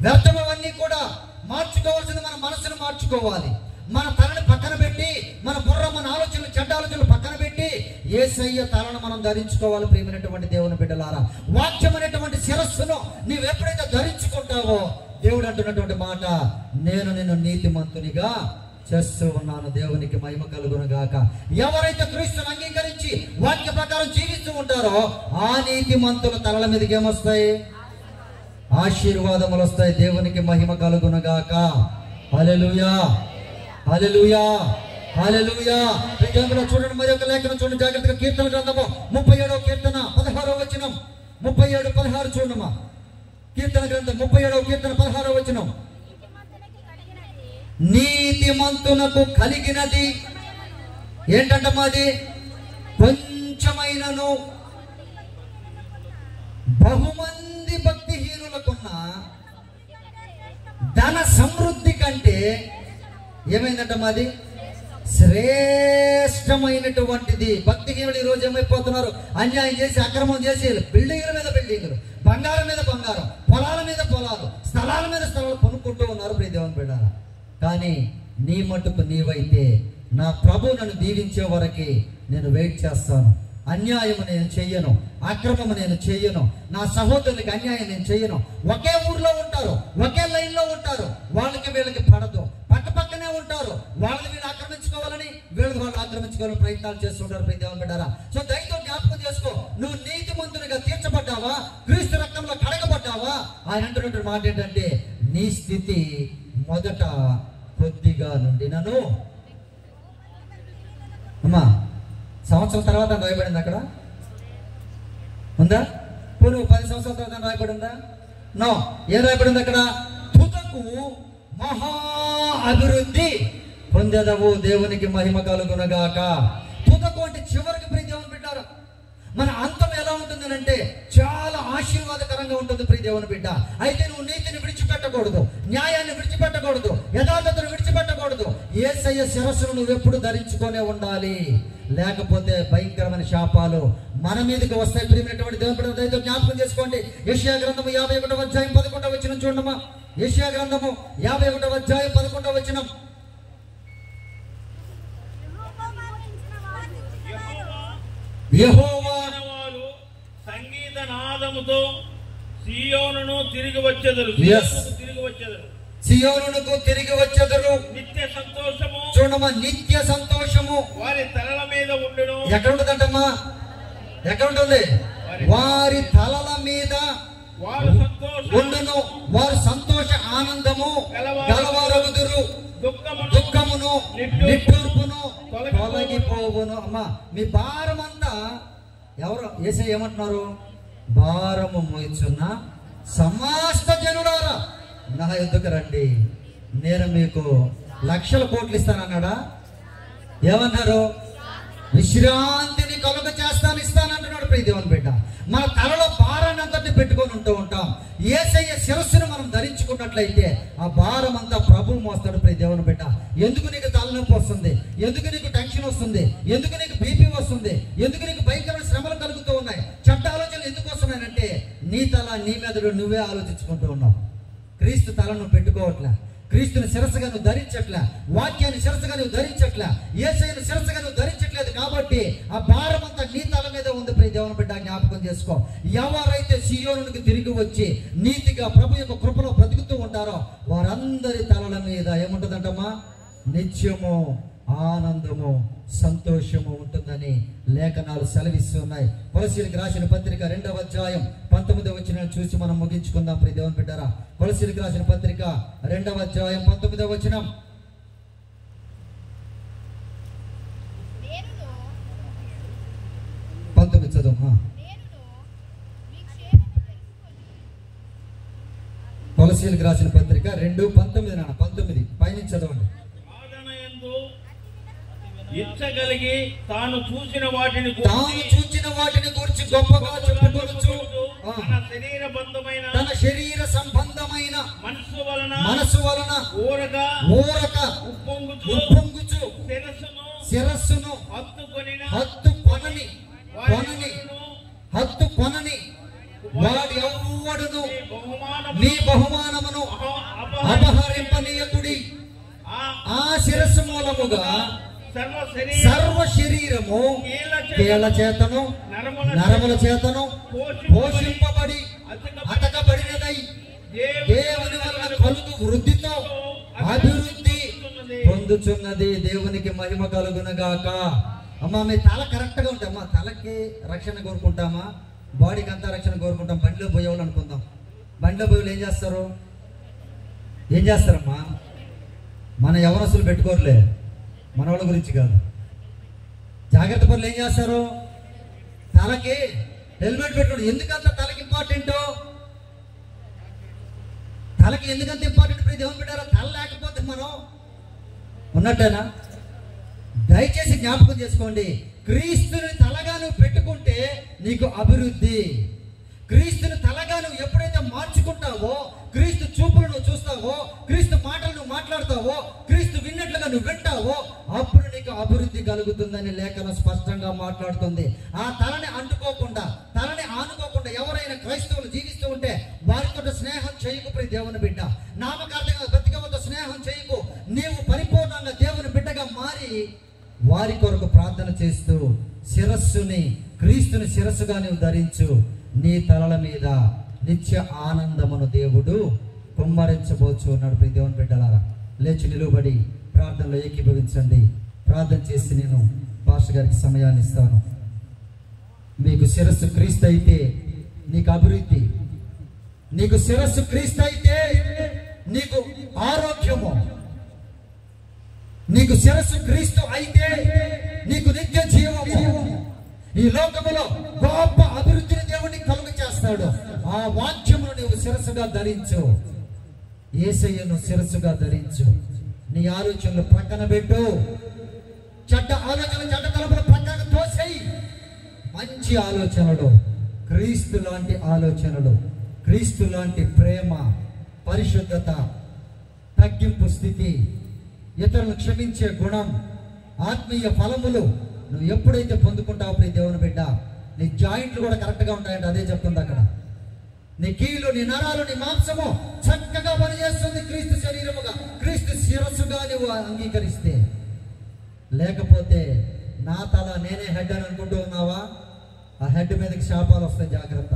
S1: వ్యర్థమవన్నీ కూడా మార్చుకోవాల్సింది మన మనసును మార్చుకోవాలి. మన తలని పక్కన పెట్టి, మన బుర్ర, మన ఆలోచనలు, చెడ్డ ఆలోచనలు పక్కన పెట్టి యేసయ్య తలను మనం ధరించుకోవాలి. ప్రియమైనటువంటి దేవుని బిడ్డలారా, వాక్యం అనేటువంటి శిరస్సును నీవు ఎప్పుడైతే ధరించుకుంటావో దేవుడు అంటున్నటువంటి మాట, నేను నిన్ను నీతిమంతునిగా చేస్తూ ఉన్నాను. దేవునికి మహిమ కలుగును గాక. ఎవరైతే క్రీస్తును అంగీకరించి వాక్య ప్రకారం జీవిస్తూ ఉంటారో ఆ నీతిమంతుల తలల మీదకి ఏమొస్తాయి? ఆశీర్వాదములు వస్తాయి. దేవునికి మహిమ కలుగును గాక. హల్లెలూయా, హల్లెలూయా, హల్లెలూయా. చూడండి, మరి ఒక లేఖనం చూడండి జాగ్రత్తగా. కీర్తన గ్రంథము 37వ కీర్తన 16వ వచనం. 37:16 చూడమ్మా. కీర్తన గ్రంథం 37వ కీర్తన 16వ వచనం. నీతిమంతునకు కలిగినది ఏంటంటమ్మా? అది కొంచెమైనను బహుమంది భక్తిహీనులకున్న ధన సమృద్ధి కంటే ఏమైందంటమ్మా? అది శ్రేష్టమైనటువంటిది. భక్తిహీనులు ఈ రోజు ఏమైపోతున్నారు? అన్యాయం చేసి, అక్రమం చేసి, బిల్డింగుల మీద బిల్డింగులు, బంగారం మీద బంగారం, పొలాల మీద పొలాలు, స్థలాల మీద స్థలాలు కొనుక్కుంటూ ఉన్నారు. ప్రియ దేవుని బిడ్డలారా, కానీ నీ మట్టుకు నీవైతే, నా ప్రభు నన్ను దీవించే వరకు నేను వెయిట్ చేస్తాను. అన్యాయము నేను చెయ్యను, అక్రమము నేను చెయ్యను, నా సహోదరునికి అన్యాయం నేను చెయ్యను. ఒకే ఊర్లో ఉంటారు, ఒకే లైన్లో ఉంటారు, వాళ్ళకి వీళ్ళకి పడదు. పక్క పక్కనే ఉంటారు, వాళ్ళని వీళ్ళు ఆక్రమించుకోవాలని, వీళ్ళకి వాళ్ళు ఆక్రమించుకోవాలని ప్రయత్నాలు చేస్తుంటారు. ప్రియ దేవుని బిడ్డలారా, సో దయతో జ్ఞాపకం చేసుకో, నువ్వు నీతిమంతునిగా తీర్చబడ్డావా? క్రీస్తు రక్తంలో కడగబడ్డావా? ఆయన అంటున్నటువంటి మాట ఏంటంటే, నీ స్థితి మొదట కొద్దిగా నుండి నన్ను అమ్మా సంవత్సరం తర్వాత రాయబడింది అక్కడ ఉందా? నువ్వు 10 సంవత్సరాల తర్వాత రాయబడిందా? నో. ఏం రాయబడింది అక్కడ? తుదకు మహా అభివృద్ధి పొందెదవు. దేవునికి మహిమ కలుగునగాక. తుదకు అంటే చివరికి. ప్రియ దేవుని బిడ్డారా, మన అంతం ఎలా ఉంటుందని అంటే చాలా ఆశీర్వాదకరంగా ఉంటుంది. ప్రియ దేవుని బిడ్డ, అయితే నువ్వు నీతిని విడిచిపెట్టకూడదు, న్యాయాన్ని విడిచిపెట్టకూడదు, యథార్థతను విడిచిపెట్టకూడదు. యేసయ్య శిరస్సును నువ్వు ఎప్పుడు ధరించుకొనే ఉండాలి, లేకపోతే భయంకరమైన శాపాలు మన మీదకి వస్తాయి. ప్రియమైనటువంటి దేవుని బిడ్డ, దయతో జ్ఞాపకం చేసుకోండి. యెషయా గ్రంథము 51వ అధ్యాయం 11వ వచనం చూడమ్మా. యెషయా గ్రంథము 51వ అధ్యాయం 11వ వచనం. యెహోవా
S2: సంగీత నాదముతో సియోనును తిరిగి వచ్చెదరు.
S1: సియోనునకు తిరిగి వచ్చెదరు.
S2: నిత్య సంతోషము
S1: చూడమ్మా, నిత్య సంతోషము
S2: వారి తలల మీద ఉండును.
S1: ఎక్కడ ఉంటుందంటమ్మా? ఎక్కడ ఉంటుంది? వారి తలల మీద ఉండును. వారు సంతోష ఆనందము గలవారగుదురు. దుఃఖమును నిట్టూర్పును తొలగిపోవును. అమ్మా, మీ భారమంతా ఎవరు? యేసయ్య ఏమంటున్నారు? భారము మోయిచున్న సమస్త జనులారా నా యొద్దకు రండి, నేను మీకు లక్షల కోట్లు ఇస్తానన్నాడా? ఏమన్నారు? విశ్రాంతిని కలుగ చేస్తాను, ఇస్తానంటున్నాడు. ప్రియ దేవుని బిడ్డ, మన తలలో భారాన్ని అంతటి పెట్టుకొని ఉంటూ ఉంటాం. యేసయ్య శిరస్సును మనం ధరించుకున్నట్లయితే ఆ భారం అంతా ప్రభువు మోస్తాడు. ప్రియ దేవుని బిడ్డ, ఎందుకు నీకు తలనొప్పి వస్తుంది? ఎందుకు నీకు టెన్షన్ వస్తుంది? ఎందుకు నీకు బీపీ వస్తుంది? ఎందుకు నీకు భయంకరమైన శ్రమలు కలుగుతూ ఉన్నాయి? చెడ్డ ఆలోచనలు ఎందుకు వస్తున్నాయంటే నీ తల, నీ మెదడు నువ్వే ఆలోచించుకుంటూ ఉన్నావు. క్రీస్తు తల నువ్వు పెట్టుకోవట్లే, క్రీస్తుని శిరస్సుగా నువ్వు ధరించట్లే, వాక్యాన్ని శిరస్సుగా నువ్వు ధరించట్లే, యేసయ్యను శిరస్సుగా నువ్వు ధరించట్లేదు. కాబట్టి ఆ భారం అంతా నీ తల మీద ఉంది. ప్రియ దేవుని బిడ్డ, జ్ఞాపకం చేసుకో. ఎవరైతే సియోనునికి తిరిగి వచ్చి నీతిగా ప్రభు యొక్క కృపలో బ్రతుకుతూ ఉంటారో వారందరి తలల మీద ఏముంటుందంటమ్మా? నిత్యము ఆనందము, సంతోషము ఉంటుందని లేఖనాలు సెలవిస్తున్నాయి. కొలసీలకు రాసిన పత్రిక 2వ అధ్యాయం 19వ వచనం చూసి మనం ముగించుకుందాం. ప్రియ దేవుని బిడ్డరా, కొలసీలకు రాసిన పత్రిక 2వ అధ్యాయం 19వ వచనం. చదువు. కొలసీలకు రాసిన పత్రిక 2:19 19 పైన చదవండి.
S2: ఇచ్చగలిగి తాను చూచిన వాటిని
S1: గురించి గొప్పగా చెప్పుకొనుచు తన శరీర సంబంధమైన మనసు వలన ఊరక ఉప్పొంగుచు శిరస్సును హత్తుకొనని వాడి ఎవ్వడును నీ బహుమానమును అపహరింపనీయకుడి. ఆ శిరస్సు మూలముగా సర్వ శరీరము కీళ్ల చేతను నరముల చేతను పోషింపబడి అతకబడినదై దేవుని వలన కలుగు వృద్ధితో అభివృద్ధి పొందుచున్నది. దేవునికి మహిమ కలుగునగాక. అమ్మా మీ తల కరెక్ట్ గా ఉంటే అమ్మా తలకి రక్షణ కోరుకుంటామా, బాడీకి అంతా రక్షణ కోరుకుంటాం. బండిలో పోయేవాళ్ళు అనుకుందాం. బండిలో పోయేవాళ్ళు ఏం చేస్తారమ్మా? మన యవనస్తులు పెట్టుకోరులే, మన వాళ్ళ గురించి కాదు. జాగ్రత్త పనులు ఏం చేస్తారు? తలకి హెల్మెట్ పెట్టుకోండి. ఎందుకంత తలకి ఇంపార్టెంట్? తలకి ఎందుకంత ఇంపార్టెంట్? దేవుని పెట్టారా? తల లేకపోతే మనం ఉన్నట్టేనా? దయచేసి జ్ఞాపకం చేసుకోండి. క్రీస్తుని తలగా నువ్వు పెట్టుకుంటే నీకు అభివృద్ధి. క్రీస్తుని తలగా నువ్వు ఎప్పుడైతే మార్చుకుంటావో, క్రీస్తు చూపులు నువ్వు చూస్తావో, క్రీస్తు మాటలు నువ్వు మాట్లాడతావో, క్రీస్తు విన్నట్లుగా నువ్వు వింటావో, అప్పుడు నీకు అభివృద్ధి కలుగుతుందని లేఖనం స్పష్టంగా మాట్లాడుతుంది. ఆ తలని అంటుకోకుండా, తలని ఆనుకోకుండా ఎవరైనా క్రైస్తవులు జీవిస్తూ ఉంటే వారితో స్నేహం చేయకు. ప్రియ దేవుని బిడ్డ, నామకార్థంగా బ్రతికవతో స్నేహం చేయకు. నీవు పరిపూర్ణంగా దేవుని బిడ్డగా మారి వారి కొరకు ప్రార్థన చేస్తూ క్రీస్తుని శిరస్సుగా నీవు ధరించు. నీ తలల మీద నిత్య ఆనందమును దేవుడు కుమ్మరించబోచు ఉన్నాడు. ప్రియ దేవుని బిడ్డలారా, లేచి నిలువబడి ప్రార్థనలో ఏకీభవించండి. ప్రార్థన చేసి నేను పాస్టర్ గారికి సమయాన్ని ఇస్తాను. మీకు శిరస్సు క్రీస్తు అయితే నీకు అభివృద్ధి, నీకు శిరస్సు క్రీస్తు అయితే నీకు ఆరోగ్యము, నీకు శిరస్సు క్రీస్తు అయితే నీకు నిత్య జీవము. ఈ లోకములో గొప్ప అభివృద్ధిని దేవుడిని కలుగు చేస్తాడు. ఆ వాక్యమును నీవు శిరస్సుగా ధరించు. యేసయ్యను శిరస్సుగా ధరించు. నీ ఆలోచనలు ప్రక్కన పెట్టు. చెడ్డ ఆలోచనలు, చెడ్డ తలపులు ప్రక్కన తోసేయి. మంచి ఆలోచనలు, క్రీస్తు లాంటి ఆలోచనలు, క్రీస్తు లాంటి ప్రేమ, పరిశుద్ధత, తగ్గింపు స్థితి, ఇతరులను క్షమించే గుణం, ఆత్మీయ ఫలములు నువ్వు ఎప్పుడైతే పొందుకుంటావు ప్రియ దేవుని బిడ్డ, నీ జాయింట్లు కూడా కరెక్ట్గా ఉంటాయంటే అదే చెప్తుంది అక్కడ. నీ కీలు, నీ నరాలు, నీ మాంసము చక్కగా పనిచేస్తుంది క్రీస్తు శరీరముగా, క్రీస్తు శిరస్సుగా నువ్వు అంగీకరిస్తే. లేకపోతే నా తల నేనే హెడ్ అని అనుకుంటూ ఉన్నావా? ఆ హెడ్ మీదకి శాపాలు వస్తాయి, జాగ్రత్త.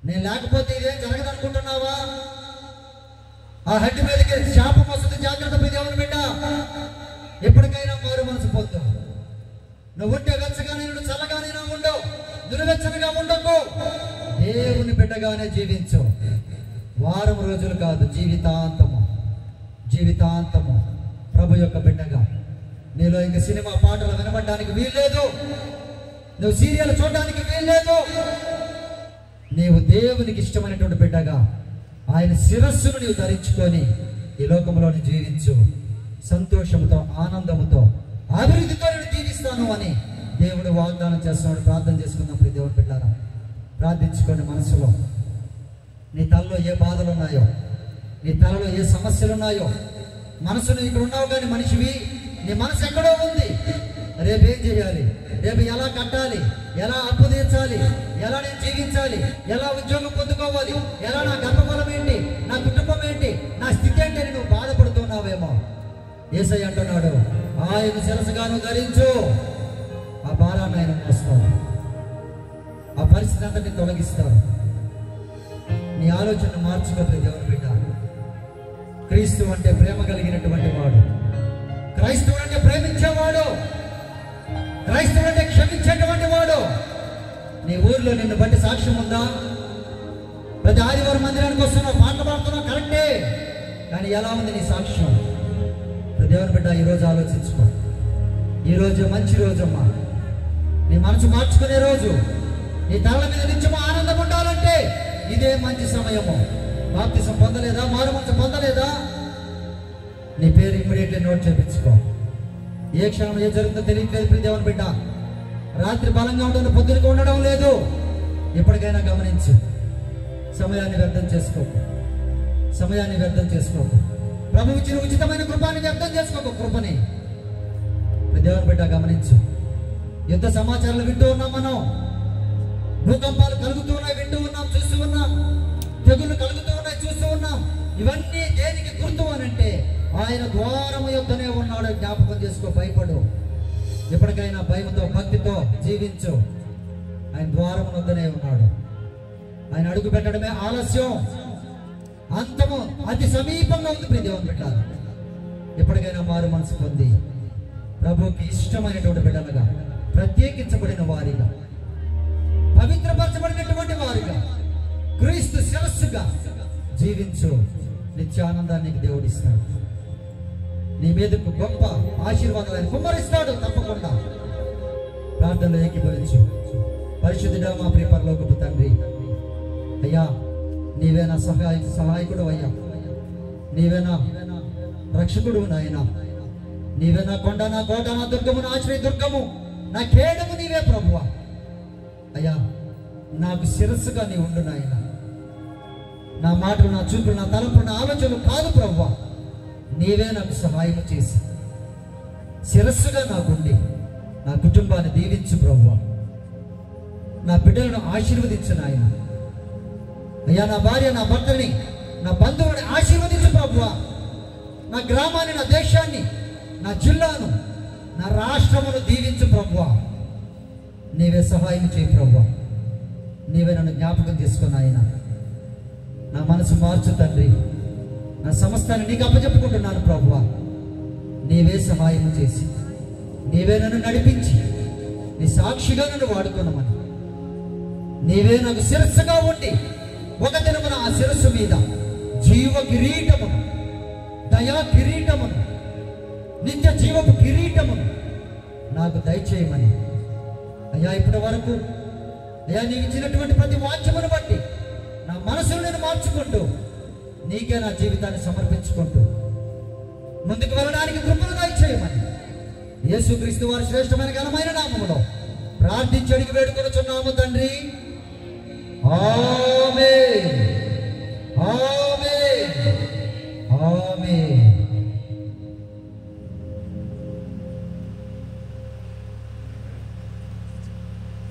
S1: నేను లేకపోతే ఇదేం జరగదు అనుకుంటున్నావా? ఆ హెడ్ మీదకి శాపం వస్తుంది, జాగ్రత్త ప్రియ దేవుని బిడ్డ. ఎప్పటికైనా మారు మనసు పొందు. నువ్వు ఉంటే వెచ్చగానే నువ్వు చల్లగానైనా ఉండవు, దుర్వెచ్చనగా ఉండకు. దేవుని బిడ్డగానే జీవించు. వారం రోజులు కాదు, జీవితాంతము ప్రభు యొక్క బిడ్డగా. నీలో ఇంక సినిమా పాటలు వినబడడానికి వీల్లేదు, నువ్వు సీరియల్ చూడడానికి వీల్లేదు. నీవు దేవునికి ఇష్టమైనటువంటి బిడ్డగా ఆయన శిరస్సును నీవు ధరించుకొని ఈ లోకంలోని జీవించు. సంతోషంతో, ఆనందంతో, అభివృద్ధితో నేను దీవిస్తాను అని దేవుడు వాగ్దానం చేస్తున్నాడు. ప్రార్థన చేసుకుందాం ప్రియ దేవుని బిడ్డలారా. ప్రార్థించుకోండి. మనసులో నీ తలలో ఏ బాధలు ఉన్నాయో, నీ తలలో ఏ సమస్యలు ఉన్నాయో, మనసును ఇక్కడ ఉన్నావు కానీ మనిషివి, నీ మనసు ఎక్కడో ఉంది. రేపు ఏం చేయాలి, రేపు ఎలా కట్టాలి, ఎలా అప్పు తీర్చాలి, ఎలా నేను జీవించాలి, ఎలా ఉద్యోగం పొందుకోవాలి, ఎలా నా గర్భఫలం ఏంటి, నా కుటుంబం ఏంటి, నా స్థితి ఏంటి అని నువ్వు బాధపడుతున్నావేమో. యేసయ్య అంటున్నాడు, ఆయన శిరస్సుగాను ధరించు. ఆ భారాన్ని ఆయన మోస్తాడు, ఆ పరిస్థితి అంతటిని తొలగిస్తాడు. నీ ఆలోచన మార్చుకోవాలి దేవుని బిడ్డ. క్రీస్తు అంటే ప్రేమ కలిగినటువంటి వాడు, క్రైస్తవుడు అంటే ప్రేమించేవాడు, క్రైస్తవుడు అంటే క్షమించేటువంటి వాడు. నీ ఊర్లో నిన్ను బట్టి సాక్ష్యం ఉందా? ప్రతి ఆదివారం మందిరానికి వస్తున్నావు, పాటలు పాడుతున్నావు, కరెక్టే, కానీ ఎలా ఉంది నీ సాక్ష్యం? దేవుని బిడ్డ, ఈరోజు ఆలోచించుకో. ఈరోజు మంచి రోజమ్మా, నీ మనసు మార్చుకునే రోజు. నీ తల మీద నిత్యము ఆనందం ఉండాలంటే ఇదే మంచి సమయము. బాప్తిసం పొందలేదా, మారు మనసు పొందలేదా, నీ పేరు ఇమ్మీడియట్లీ నోట్ చేయించుకో. ఏ క్షణం ఏ జరుగుతుందో తెలియట్లేదు ప్రియ దేవుని బిడ్డ. రాత్రి బలంగా ఉంటుంది, పొద్దునగా ఉండడం లేదు. ఎప్పటికైనా గమనించు, సమయాన్ని వ్యర్థం చేసుకోకు, సమయాన్ని వ్యర్థం చేసుకోకు. ప్రభు ఇచ్చిన ఉచితమైన కృపాన్ని వ్యర్థం చేసుకోకు. కృపని ప్రియ దేవుని బిడ్డ గమనించు. యుద్ధ సమాచారాలు వింటూ ఉన్నాం, మనం భూకంపాలు కలుగుతూ ఉన్నాయి, వింటూ ఉన్నాం, చూస్తూ ఉన్నాం. తెగుళ్ళు కలుగుతూ ఉన్నాయి, చూస్తూ ఉన్నాం. ఇవన్నీ దేనికి గుర్తు అనంటే ఆయన ద్వారము యొద్దనే ఉన్నాడు. జ్ఞాపకం చేసుకో, భయపడు. ఎప్పటికైనా భయంతో భక్తితో జీవించు. ఆయన ద్వారం వద్దనే ఉన్నాడు. ఆయన అడుగు పెట్టడమే ఆలస్యం, అంతము అతి సమీపంగా ఉంది ప్రియ దేవుని బిడ్డ. ఎప్పటికైనా మారు మనసు పొంది ప్రభువుకి ఇష్టమైనటువంటి బిడ్డలుగా, ప్రత్యేకించబడిన వారిగా, పవిత్రపరచబడినటువంటి వారిగా, క్రీస్తు శిరస్సుగా జీవించు. నిత్యానందానికి దేవుడిస్తాడు. నీ మీదకు గొప్ప ఆశీర్వాదాలు ఆయన కుమ్మరిస్తాడు తప్పకుండా. ప్రార్థనలో ఏకీభవించు. పరిశుద్ధుడా మా ప్రియ పరలోకపు తండ్రి, అయ్యా నీవే నా సహాయకుడు అయ్యా, నీవే నా రక్షకుడు నాయన, నీవే నా కొండ, నా కోట, నా దుర్గము, నా ఆశ్రయ దుర్గము, నా కేడము నీవే ప్రభువా. అయ్యా నాకు శిరస్సుగా నీ ఉండు నాయన. నా మాటలు, నా చూపులు, నా తలంపులు, నా ఆలోచనలు కాదు ప్రభువా, నీవే నాకు సహాయం చేసి శిరస్సుగా నాకుండి నా కుటుంబాన్ని దీవించు ప్రభువా. నా బిడ్డలను ఆశీర్వదించు నాయన. అయ్యా నా భార్య, నా భర్తని, నా బంధువుని ఆశీర్వదించు ప్రభువా. నా గ్రామాన్ని, నా దేశాన్ని, నా జిల్లాను, నా రాష్ట్రమును దీవించు ప్రభువా. నీవే సహాయం చేయి ప్రభువా. నీవే నన్ను జ్ఞాపకం చేసుకుని ఆయన నా మనసు మార్చు తండ్రి. నా సమస్తాన్ని నీకు అప్పచెప్పుకుంటున్నాను ప్రభువా. నీవే సహాయం చేసి నీవే నన్ను నడిపించి నీ సాక్షిగా నన్ను వాడుకున్నామని, నీవే నాకు శిరస్సుగా ఉండి ఒక దినమున ఆ శిరస్సు మీద జీవ కిరీటమును, దయా కిరీటమును, నిత్య జీవపు కిరీటమును నాకు దయచేయమని అయ్యా ఇప్పటి వరకు అయ్యా నీకు ఇచ్చినటువంటి ప్రతి వాక్యమును బట్టి నా మనసును నేను మార్చుకుంటూ నీకే నా జీవితాన్ని సమర్పించుకుంటూ ముందుకు వెళ్ళడానికి కృపను దయచేయమని యేసుక్రీస్తు వారి శ్రేష్టమైన ఘనమైన నామములో ప్రార్థించి అడిగి వేడుకొనుచున్నాము తండ్రి. ఆమేన్, ఆమేన్, ఆమేన్.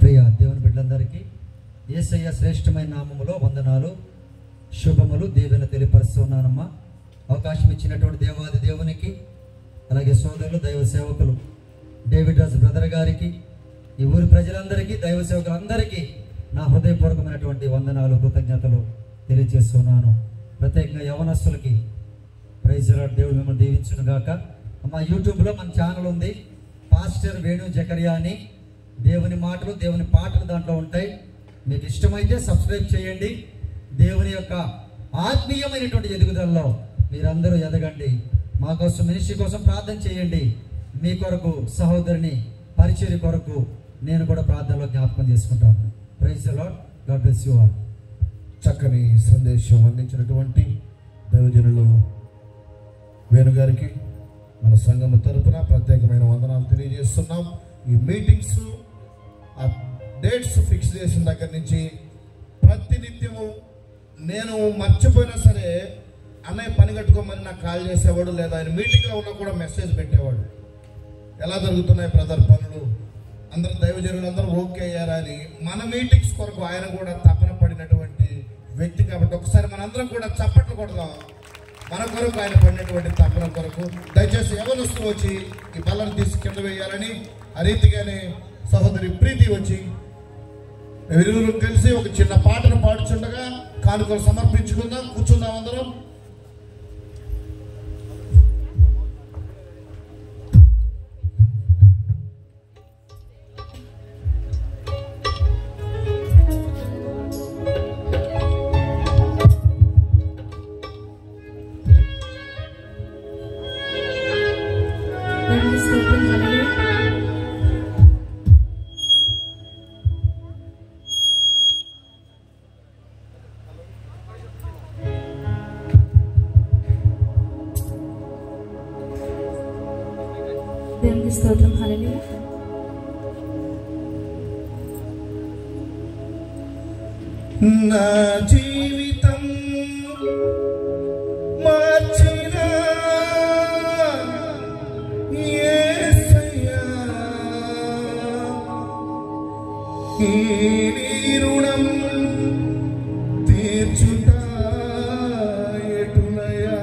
S1: ప్రియ దేవుని బిడ్డలందరికీ యేసయ్య శ్రేష్టమైన నామములో వందనాలు, శుభములు, దీవెన తెలియపరుస్తున్నానమ్మా. అవకాశం ఇచ్చినటువంటి దేవాది దేవునికి, అలాగే సోదరులు, దైవ సేవకులు డేవిడ్ రాజ్ బ్రదర్ గారికి, ఈ ఊరి ప్రజలందరికీ, దైవ సేవకులందరికీ నా హృదయపూర్వకమైనటువంటి వందనాలు, కృతజ్ఞతలు తెలియజేస్తున్నాను. ప్రత్యేకంగా యవనస్తులకి ప్రైజ్ లార్డ్, దేవుడు మిమ్మల్ని దీవించును గాక. మా యూట్యూబ్లో మన ఛానల్ ఉంది, పాస్టర్ వేణు జకరియా అని. దేవుని మాటలు, దేవుని పాటలు దాంట్లో ఉంటాయి. మీకు ఇష్టమైతే సబ్స్క్రైబ్ చేయండి. దేవుని యొక్క ఆత్మీయమైనటువంటి ఎదుగుదలలో మీరందరూ ఎదగండి. మా కోసం, మినిస్ట్రీ కోసం ప్రార్థన చేయండి. మీ కొరకు, సహోదరుని పరిచర్య కొరకు నేను కూడా ప్రార్థనలో జ్ఞాపకం చేసుకుంటాను. Praise the Lord, God bless you all.
S3: చక్కని సందేశం అందించినటువంటి దైవజనులు వేణుగారికి మన సంఘం తరపున ప్రత్యేకమైన వందనాలు తెలియజేస్తున్నాం. ఈ మీటింగ్స్, ఆ డేట్స్ ఫిక్స్ చేసిన దగ్గర నుంచి ప్రతినిత్యము నేను మర్చిపోయినా సరే అన్నయ్య పని కట్టుకోమని నాకు కాల్ చేసేవాడు, లేదా ఆయన మీటింగ్లో ఉన్నా కూడా మెసేజ్ పెట్టేవాడు. ఎలా జరుగుతున్నాయి బ్రదర్ పనులు, అందరు దైవజనులు అందరూ ఓకే అయ్యారా అని. మన మీటింగ్స్ కొరకు ఆయన కూడా తపన పడినటువంటి వ్యక్తి కాబట్టి ఒకసారి మనందరం కూడా చప్పట్లు కొడదాం మన కొరకు, ఆయన పడినటువంటి తపన కొరకు. దయచేసి ఎవరు వచ్చి ఈ బల్లను తీసి కింద వేయాలని, ఆ రీతిగానే సహోదరి ప్రీతి వచ్చి వీరిరువురు కలిసి ఒక చిన్న పాటను పాడుచుండగా కానుకలు సమర్పించుకుందాం. కూర్చుందాం అందరం.
S4: దేవునికి స్తోత్రం. హల్లెలూయా.
S3: నా జీవితం మార్చిన యేసయ్యా, ఈ రుణం తీర్చుట ఎటులయా.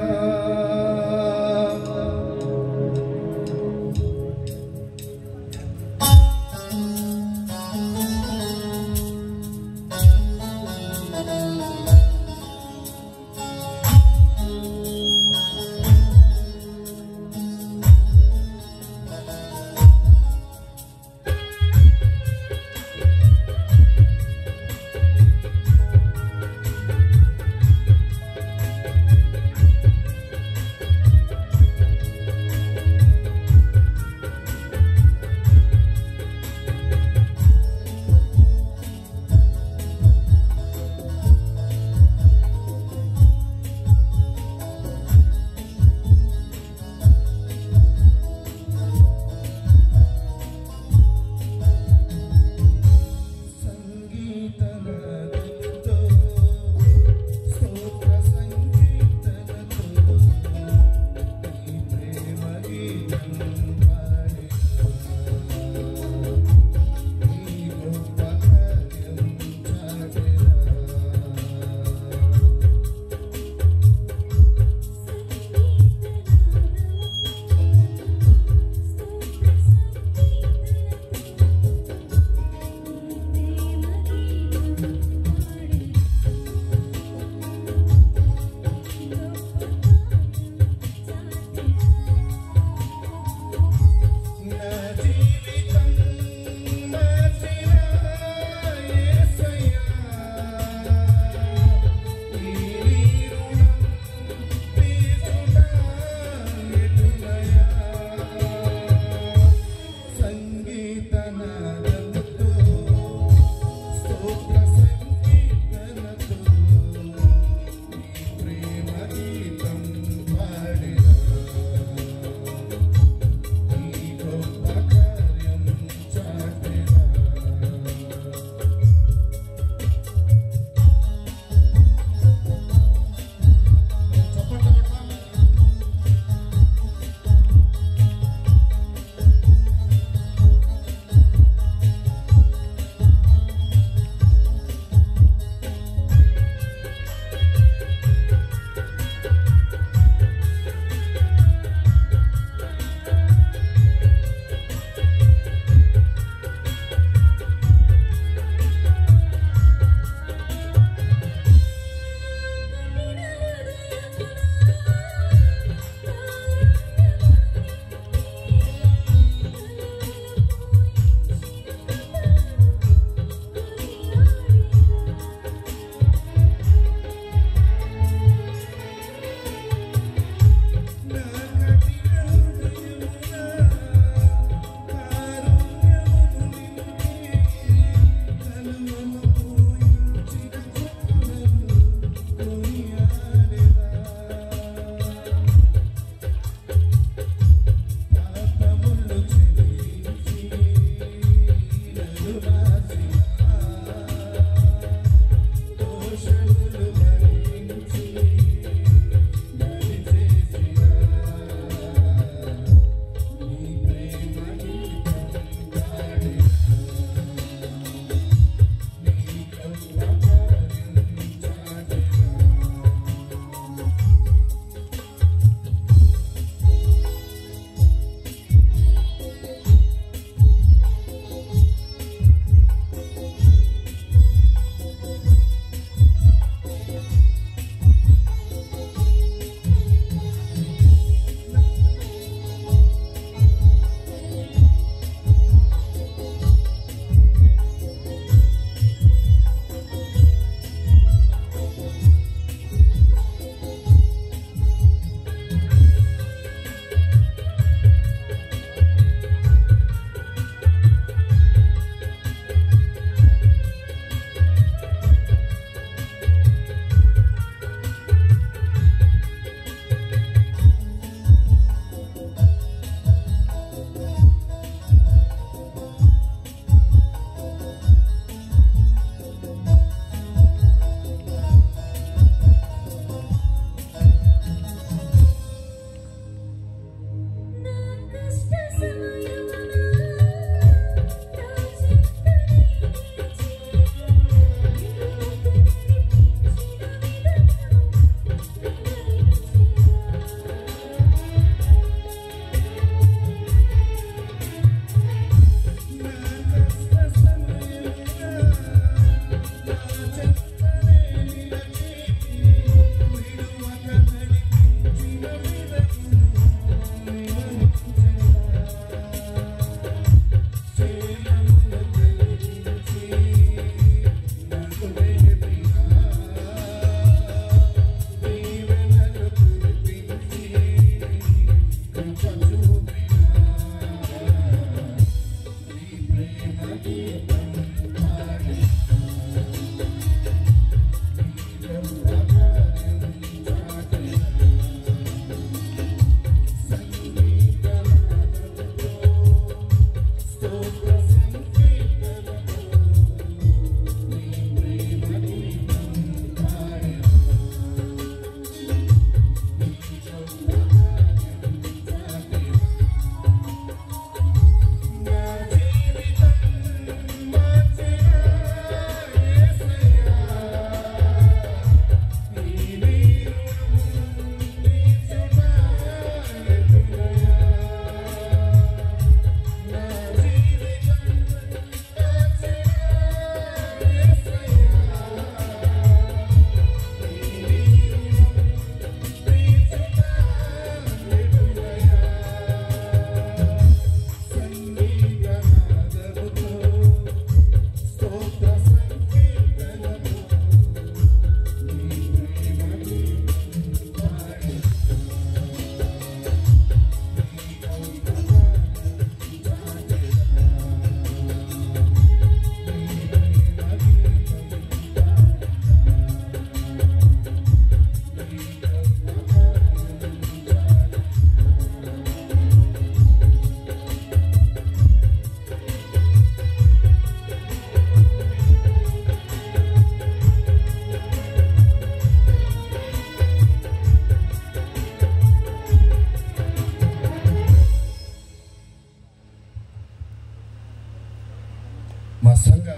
S3: మా సంఘ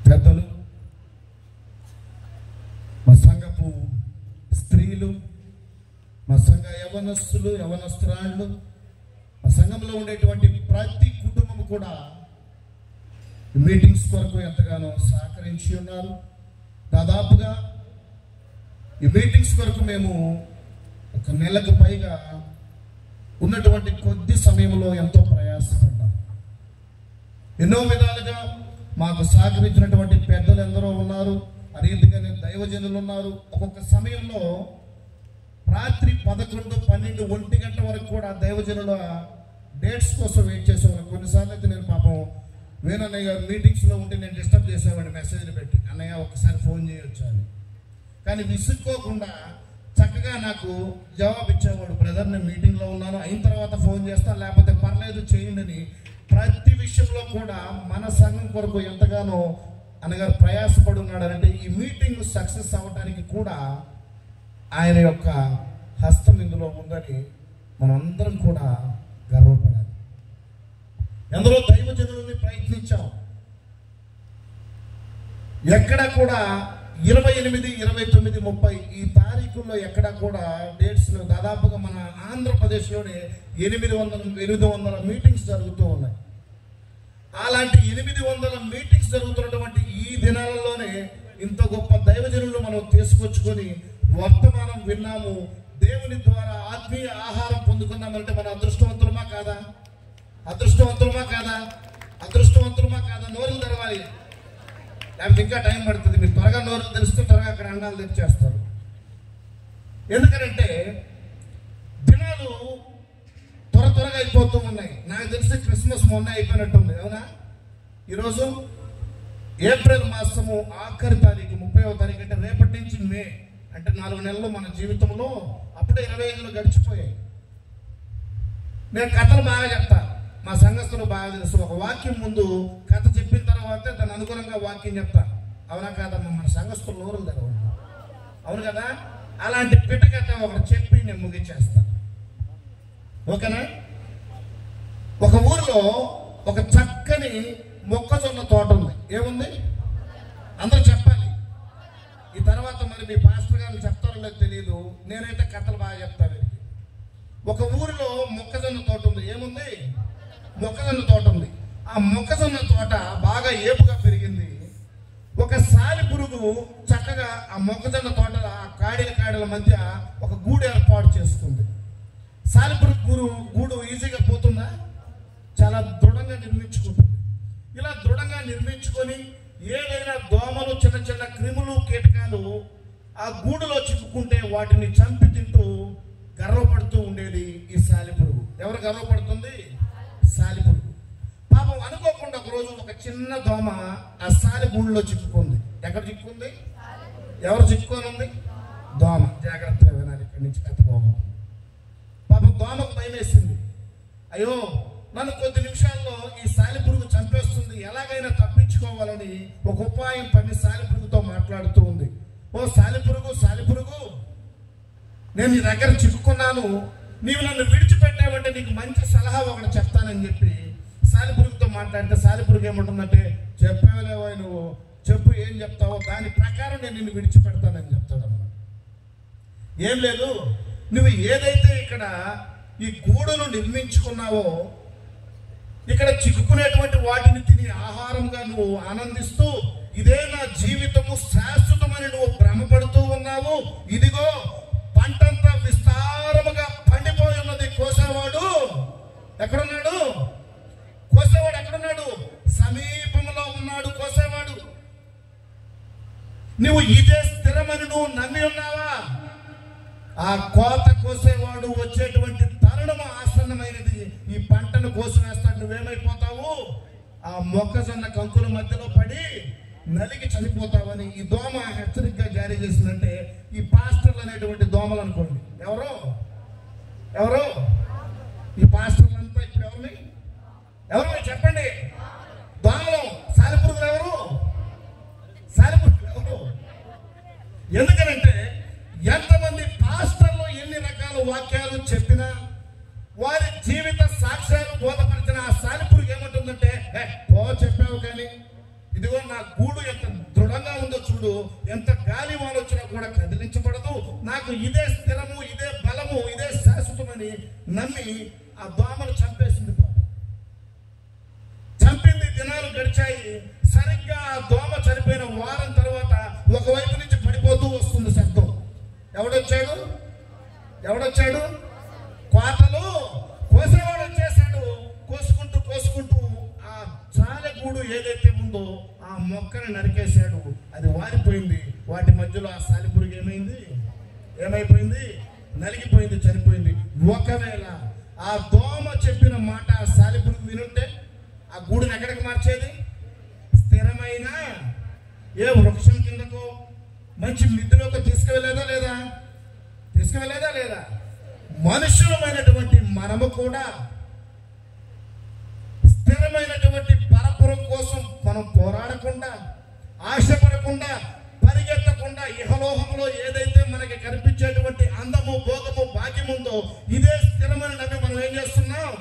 S3: పెద్దలు, మా సంఘపు స్త్రీలు, మా సంఘ యవనస్తులు, యవనస్తురాళ్ళు, మా సంఘంలో ఉండేటువంటి ప్రతి కుటుంబం కూడా మీటింగ్స్ కొరకు ఎంతగానో సహకరించి ఉన్నారు. దాదాపుగా ఈ మీటింగ్స్ కొరకు మేము ఒక నెలకు పైగా ఉన్నటువంటి కొద్ది సమయంలో ఎంతో ప్రయాసపడ్డాం. ఎన్నో విధాలుగా మాకు సహకరించినటువంటి పెద్దలు ఎందరో ఉన్నారు, ఆ రీతిగానే దైవజనులు ఉన్నారు. ఒక్కొక్క సమయంలో రాత్రి 11, 12, 1 గంట వరకు కూడా దైవజనుల డేట్స్ కోసం వెయిట్ చేసేవారు. కొన్నిసార్లు అయితే నేను పాపం వేణన్నయ్య గారు మీటింగ్స్లో ఉంటే నేను డిస్టర్బ్ చేసేవాడిని, మెసేజ్లు పెట్టి, అన్నయ్య ఒకసారి ఫోన్ చేయొచ్చు అని. కానీ విసుక్కోకుండా చక్కగా నాకు జవాబు ఇచ్చేవాడు, బ్రదర్ నేను మీటింగ్లో ఉన్నాను, అయిన తర్వాత ఫోన్ చేస్తాను, లేకపోతే పర్లేదు చేయండి అని. ప్రతి విషయంలో కూడా మన సంఘం కొరకు ఎంతగానో అన్నగారు ప్రయాసపడి ఉన్నాడంటే ఈ మీటింగ్ సక్సెస్ అవ్వడానికి కూడా ఆయన యొక్క హస్తం ఇందులో ఉందని మనందరం కూడా గర్వపడాలి. ఎందరో దైవజనులని ప్రయత్నించాం, ఎక్కడ కూడా 28, 29, 30 ఈ తారీఖుల్లో ఎక్కడ కూడా డేట్స్లో దాదాపుగా మన ఆంధ్రప్రదేశ్లోనే 800 మీటింగ్స్ జరుగుతూ ఉన్నాయి. అలాంటి 800 మీటింగ్స్ జరుగుతున్నటువంటి ఈ దినాలలోనే ఇంత గొప్ప దైవజనులు మనం తీసుకొచ్చుకొని వర్తమానం విన్నాము, దేవుని ద్వారా ఆత్మీయ ఆహారం పొందుకున్నామంటే మన అదృష్టవంతులమా కాదా? అదృష్టవంతులమా కాదా? అదృష్టవంతులమా కాదా? నోరులు తెరవాలి, లేకపోతే ఇంకా టైం పడుతుంది. మీరు త్వరగా నోరులు తెరిస్తే త్వరగా అక్కడ అండాలు తెచ్చేస్తారు. ఎందుకంటే దినాలు త్వరగా అయిపోతూ ఉన్నాయి. నాకు తెలిసి క్రిస్మస్ మొన్న అయిపోయినట్టుంది, అవునా? ఈరోజు ఏప్రిల్ మాసము ఆఖరి తారీఖు, 30వ తారీఖు, అంటే రేపటి నుంచి మే, అంటే 4 నెలలు మన జీవితంలో అప్పుడే 25 గడిచిపోయాయి. నేను కథలు బాగా చెప్తా, మా సంఘస్థులు బాగా తెలుసు. ఒక వాక్యం ముందు కథ చెప్పిన తర్వాత దాని అనుగుణంగా వాక్యం చెప్తా, అవునా కాదమ్మా? మన సంఘస్థులు నోరులు తెరవండి, అవును కదా? అలాంటి పిట్టకథ ఒకటి చెప్పి నేను ముగించేస్తా, ఓకేనా? ఒక ఊరిలో ఒక చక్కని మొక్కజొన్న తోట ఉంది. ఏముంది? అందరూ చెప్పాలి. ఈ తర్వాత మరి మరి మీ పాస్టర్ గారు చెప్తారో లేదో తెలియదు, నేనైతే కథలు బాగా చెప్తాను. ఒక ఊరిలో మొక్కజొన్న తోట ఉంది. ఏముంది? మొక్కజొన్న తోట ఉంది. ఆ మొక్కజొన్న తోట బాగా ఏపుగా పెరిగింది. ఒక సాలి పురుగు చక్కగా ఆ మొక్కజొన్న తోటల ఆ కాడల మధ్య ఒక గూడు ఏర్పాటు చేసుకుంది. సాలి పురుగు గూడు ఈజీగా పోతుందా? చాలా దృఢంగా నిర్మించుకుంటుంది. ఇలా దృఢంగా నిర్మించుకొని ఏదైనా దోమలు, చిన్న చిన్న క్రిములు, కీటకాలు ఆ గూడులో చిక్కుకుంటే వాటిని చంపి తింటూ గర్వపడుతూ ఉండేది ఈ సాలిపురుగు. ఎవరు గర్వపడుతుంది? సాలిపురుగు. పాపం అనుకోకుండా ఒకరోజు ఒక చిన్న దోమ ఆ సాలి గూడులో చిక్కుకుంది. ఎక్కడ చిక్కుకుంది? ఎవరు చిక్కుకొని ఉంది? దోమ. జాగ్రత్తగా వినాలి, ఇక్కడి నుంచి కథ పోవాలి. పాపం దోమకు భయం వేసింది. అయ్యో, నన్ను కొద్ది నిమిషాల్లో ఈ సాలిపురుగు చంపేస్తుంది, ఎలాగైనా తప్పించుకోవాలని ఒక ఉపాయం పని సాలిపురుగుతో మాట్లాడుతూ ఉంది. ఓ సాలిపురుగు, సాలిపురుగు, నేను నీ దగ్గర చిక్కుకున్నాను, నీవు నన్ను విడిచిపెట్టావంటే నీకు మంచి సలహా ఒకటి చెప్తానని చెప్పి సాలిపురుగుతో మాట్లాడితే సాలిపురుగు ఏమంటుందంటే, చెప్పేవలేవో నువ్వు, చెప్పు, ఏం చెప్తావో దాని ప్రకారం నేను నిన్ను విడిచిపెడతానని చెప్తాడమ్మా. ఏం లేదు, నువ్వు ఏదైతే ఇక్కడ ఈ గూడును నిర్మించుకున్నావో, ఇక్కడ చిక్కుకునేటువంటి వాటిని తిని ఆహారంగా నువ్వు ఆనందిస్తూ ఇదే నా జీవితము శాశ్వతమని నువ్వు భ్రమపడుతూ ఉన్నావు. ఇదిగో పంటంతా విస్తారముగా పండిపోయి ఉన్నది. కోసేవాడు ఎక్కడున్నాడు? కోసేవాడు ఎక్కడున్నాడు? సమీపంలో ఉన్నాడు కోసేవాడు. నువ్వు ఇదే స్థిరమని నువ్వు నమ్మి ఉన్నావా? ఆ కోత కోసేవాడు వచ్చేటువంటి తరుణము ఆసన్నమైనది. ఈ పంటను కోసివేస్తాడు. నువ్వేమైపోతావు? ఆ మొక్కజొన్న కంకుల మధ్యలో పడి నలిగి చనిపోతావని ఈ దోమ హెచ్చరికగా జారీ చేసిందంటే ఈ పాస్టర్లు అనేటువంటి దోమలు అనుకోండి. ఎవరు ఈ పాస్టర్లంతా ఇప్పుడు ఎవరు చెప్పండి? దోమలు. సాలిపురుగులు ఎవరు? ఎందుకనంటే ఎంతమంది పాస్టర్లు ఎన్ని రకాల వాక్యాలు చెప్పినా, వారి జీవిత సాక్ష్యాలు బోధపరిచిన ఆ సాలిపురుగు ఏమంటుందంటే, చెప్పావు కానీ ఇదిగో నా గూడు ఎంత దృఢంగా ఉందో చూడు, ఎంత గాలి వాన వచ్చినా కూడా కదిలించబడదు, నాకు ఇదే స్థిరము, ఇదే బలము, ఇదే శాశ్వతమని నమ్మి ఆ దోమను చంపేసింది. చంపింది. దినాలు గడిచాయి. సరిగ్గా ఆ దోమ చనిపోయిన వారం తర్వాత ఒకవైపు నుంచి పడిపోతూ వస్తుంది శబ్దం. ఎవడొచ్చాడు? కోతలు కోసేవాడు వచ్చేసాడు. కోసుకుంటూ ఆ చాలగూడు ఏదైతే ఉందో ఆ మొక్కని నరికేశాడు. అది వారిపోయింది. వాటి మధ్యలో ఆ సాలిపురుగు ఏమైపోయింది? నలిగిపోయింది, చనిపోయింది. ఒకవేళ ఆ దోమ చెప్పిన మాట ఆ సాలిపురుగు వినుంటే ఆ గూడుని ఎక్కడికి మార్చేది? స్థిరమైన ఏ వృక్షం కిందకో మంచి మిద్దులోకి తీసుకువెళ్ళేదా లేదా? మనుషులమైనటువంటి మనము కూడా స్థిరమైనటువంటి పరపురం కోసం మనం పోరాడకుండా, ఆశపడకుండా, పరిగెత్తకుండా, ఇహలోహంలో ఏదైతే మనకి కనిపించేటువంటి అందము, భోగము, భాగ్యం ఉందో ఇదే స్థిరమైన నమ్మి మనం ఏం చేస్తున్నాం?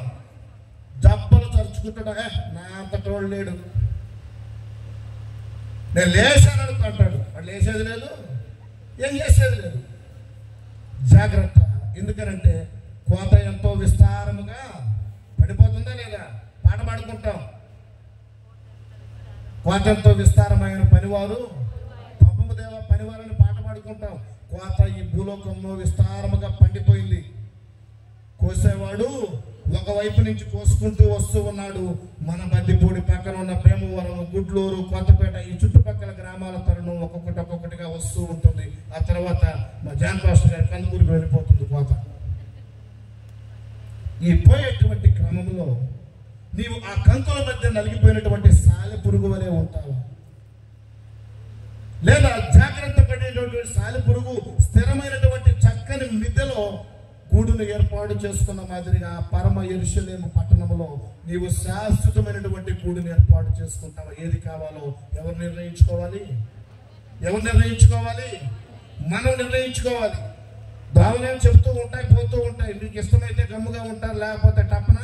S3: జబ్బలు తరుచుకుంటాడా? నా అంత తోడు లేడు, నేను లేచాను అంటాడు. వాడు లేచేది లేదు, ఏం చేసేది లేదు. జాగ్రత్త. ఎందుకనంటే కోత ఎంతో విస్తారముగా పడిపోతుందా లేదా? పాట పాడుకుంటాం. కోత ఎంతో విస్తారమైన పనివారు పాపము దేవ పనివారని పాట పాడుకుంటాం. కోత ఈ భూలోకంలో విస్తారముగా పండిపోయింది. కోసేవాడు ఒకవైపు నుంచి కోసుకుంటూ వస్తూ ఉన్నాడు. మన బద్దిపూడి పక్కన ఉన్న భీమవరం, గుడ్లూరు, కొత్తపేట ఈ చుట్టుపక్కల గ్రామాల తరుణం ఒక్కొక్కటిగా వస్తూ ఉంటుంది. ఆ తర్వాత మా జాన్ పాస్టర్ గారి కందుకూరికి వెళ్ళిపోతుంది కోత. ఈ పోయేటువంటి క్రమంలో నీవు ఆ కంకుల మధ్య నలిగిపోయినటువంటి సాలెపురుగు వలె ఉంటావు, లేదా జాగ్రత్త పడేటువంటి సాలెపురుగు స్థిరమైనటువంటి చక్కని మిద్దెలో గూడును ఏర్పాటు చేసుకున్న మాదిరిగా పరమ యెరూషలేము పట్టణంలో నీవు శాశ్వతమైనటువంటి గూడును ఏర్పాటు చేసుకుంటావు. ఏది కావాలో ఎవరు నిర్ణయించుకోవాలి? మనం నిర్ణయించుకోవాలి. దోమలేం చెప్తూ ఉంటాయి, పోతూ ఉంటాయి. మీకు ఇష్టమైతే గమ్ముగా ఉంటారు, లేకపోతే టప్పన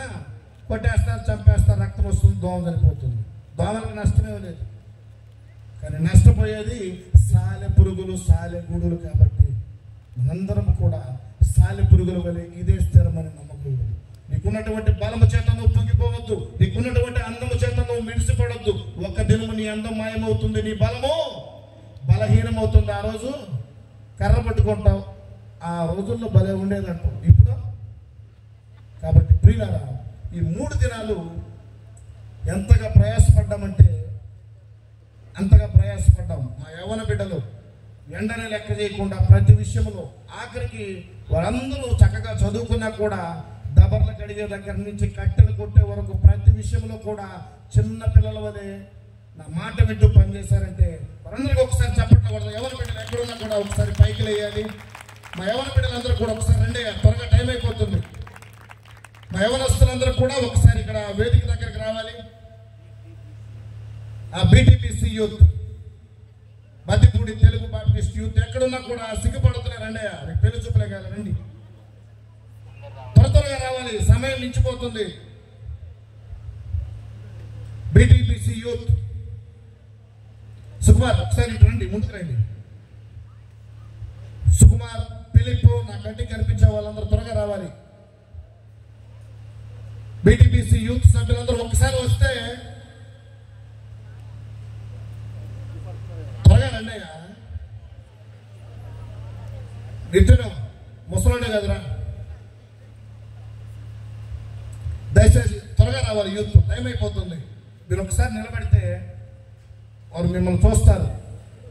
S3: కొట్టేస్తారు, చంపేస్తారు, రక్తం వస్తుంది, దోమ చనిపోతుంది. దోమలకు నష్టమే లేదు. కానీ నష్టపోయేది సాలె పురుగులు సాలె గూడులు కాబట్టి మనందరం కూడా సాలె పురుగుల వలె ఇదే స్థిరమని నమ్మకూడదు. నీకున్నటువంటి బలము చేత నువ్వు పొంగిపోవద్దు, నీకున్నటువంటి అందము చేత నువ్వు మిడిసిపడద్దు. ఒక దినము నీ అందం మాయమవుతుంది, నీ బలము బలహీనమవుతుంది. ఆ రోజు కర్ర పట్టుకుంటావు, ఆ రోజుల్లో భలే ఉండేదంటావు ఇప్పుడు. కాబట్టి ప్రియులారా, ఈ 3 దినాలు ఎంతగా ప్రయాసపడ్డామంటే అంతగా ప్రయాసపడ్డాం. మా యవ్వన బిడ్డలు ఎండనే లెక్క చేయకుండా ప్రతి విషయంలో, ఆఖరికి వారందరూ చక్కగా చదువుకున్నా కూడా దబర్లు కడిగే దగ్గర నుంచి కట్టెలు కొట్టే వరకు ప్రతి విషయంలో కూడా చిన్న పిల్లల వలె నా మాట వింటూ పనిచేశారంటే వారందరికీ ఒకసారి చప్పట్లు కొడతాం. యవ్వన బిడ్డలు ఎక్కడున్నా కూడా ఒకసారి పైకి లేయాలి. మా యవ్వన బిడ్డలందరూ కూడా ఒకసారి రండి, త్వరగా టైం అయిపోతుంది. మా యవ్వనస్తులందరూ కూడా ఒకసారి ఇక్కడ వేదిక దగ్గరికి రావాలి. ఆ బీటీపీసీ యూత్, మధ్యపూడి తెలుగు బాప్టిస్ట్ యూత్ ఎక్కడున్నా కూడా సిగ్గుపడుతున్నారండి. పెళ్లి చూపులే కాదు, రండి త్వరగా రావాలి, సమయం మించిపోతుంది. బీటీపీసీ యూత్ సుకుమార్ ఒకసారి రండి, ముందుకు రండి. సుకుమార్, పిలిప్, నా కంటికి కనిపించే వాళ్ళందరూ త్వరగా రావాలి. బీటీపీసీ యూత్ సభ్యులందరూ ఒకసారి వస్తే త్వరగా రండి. నిత్యం ముసలాడే కదరా, దయచేసి త్వరగా రావాలి. యూత్ టైం అయిపోతుంది. మీరు ఒకసారి నిలబడితే వారు మిమ్మల్ని చూస్తారు.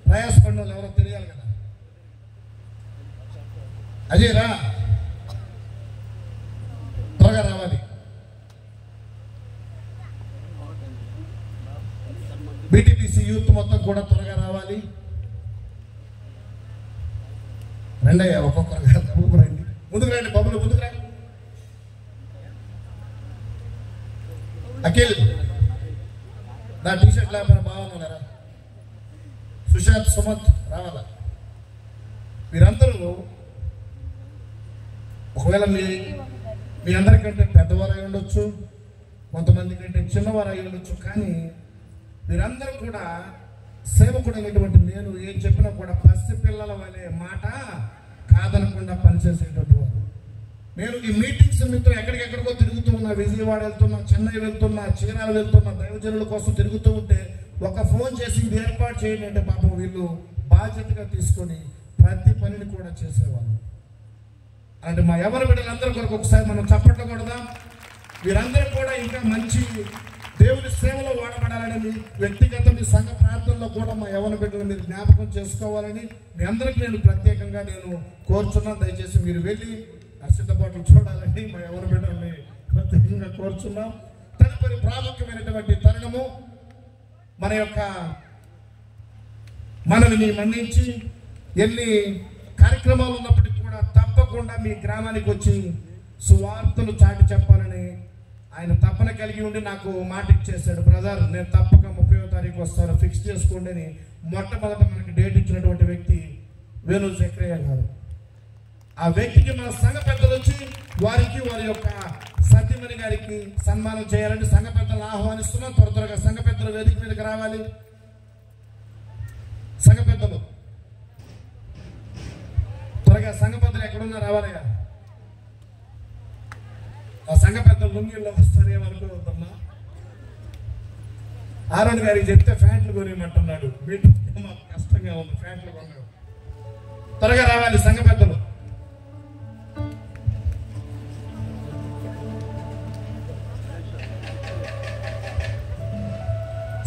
S3: ప్రయాసపడిన వాళ్ళు ఎవరో తెలియాలి కదా. అజయ్ రా, త్వరగా రావాలి. బీటీపీసీ యూత్ మొత్తం కూడా త్వరగా రావాలి. రండి, ఒక్కొక్కరు రండి, ముందుకు రండి. బబులు ముందుకు రండి. అఖిల్, నా టీషర్ట్ లేకపోయినా బాగున్నారా? సుశాంత్, సుమంత్ రావాలా? మీరందరూ ఒకవేళ మీ అందరికంటే పెద్దవారు అయి ఉండొచ్చు, కొంతమంది కంటే చిన్నవారు అయి ఉండొచ్చు, కానీ మీరందరూ కూడా సేవకుడైనటువంటి నేను ఏం చెప్పినా కూడా పసి పిల్లల వలె మాట కాదనకుండా పనిచేసేటటువంటి వారు. నేను ఈ మీటింగ్స్ నిమిత్తం ఎక్కడికెక్కడికో తిరుగుతూ ఉన్నా, విజయవాడ వెళ్తున్నా, చెన్నై వెళ్తున్నా, చీరాలు వెళ్తున్నా, దైవజనుల కోసం తిరుగుతూ ఉంటే ఒక ఫోన్ చేసి ఇది ఏర్పాటు చేయండి అంటే పాపం వీళ్ళు బాధ్యతగా తీసుకొని ప్రతి పనిని కూడా చేసేవాళ్ళు. అంటే మా యవ్వన బిడ్డలందరూ కొరకు ఒకసారి మనం చప్పట్లు కొడదాం. వీరందరూ కూడా ఇంకా మంచి దేవుని సేవలో వాడబడాలని, మీ వ్యక్తిగత మీ సంఘ ప్రార్థనలో కూడా మా యవ్వన బిడ్డలు మీరు జ్ఞాపకం చేసుకోవాలని మీ అందరికీ నేను ప్రత్యేకంగా కోరుచున్నాను. దయచేసి మీరు వెళ్ళి సిద్ధపాట్లు చూడాలని మా యవ్వన బిడ్డల్ని ప్రత్యేకంగా కోరుచున్నాం. తదుపరి ప్రాముఖ్యమైనటువంటి తరుణము, మన యొక్క మనల్ని మన్నించి ఎన్ని కార్యక్రమాలు ఉన్నప్పటికీ కూడా తప్పకుండా మీ గ్రామానికి వచ్చి సువార్తలు చాటి చెప్పాలని ఆయన తప్పన కలిగి ఉండి నాకు మాట ఇచ్చేసాడు. బ్రదర్, నేను తప్పక 30వ తారీఖు వస్తాను, ఫిక్స్ చేసుకోండి అని మొట్టమొదట మనకి డేట్ ఇచ్చినటువంటి వ్యక్తి వేణు చక్రయ్య గారు. ఆ వ్యక్తికి మన సంఘ పెద్దలు వచ్చి వారికి వారి యొక్క సతీమణి గారికి సన్మానం చేయాలని సంఘ పెద్దలను ఆహ్వానిస్తున్నాం. త్వరగా సంఘ పెద్దలు వేదిక మీదకి రావాలి. సంఘ పెద్దలు త్వరగా, సంఘ పెద్దలు ఎక్కడున్నా రావాలయ్యా. ఆ సంఘ పెద్దలు లుంగిల్లో వస్తారేమనుకోవద్దమ్మా. ఆరోన్ గారికి చెప్తే ఫ్యాంట్లు కొనియమంటున్నాడు. మాకు కష్టంగా ఉంది ఫ్యాంట్లు కొనడం. త్వరగా రావాలి సంఘ పెద్దలు.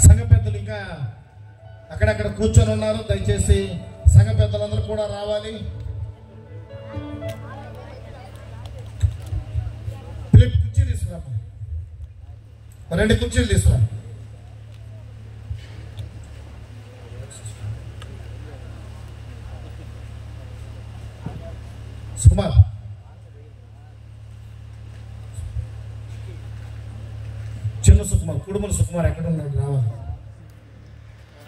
S3: సంఘ పెద్దలు ఇంకా అక్కడక్కడ కూర్చొని ఉన్నారు. దయచేసి సంఘ పెద్దలందరూ కూడా రావాలి. కుర్చీ తీసుకురా, 2 కుర్చీలు తీసుకురా. సుకుమార్, చిన్న సుకుమార్, కుడుమల సుకుమార్ ఎక్కడ ఉన్నాడు? రావాలి.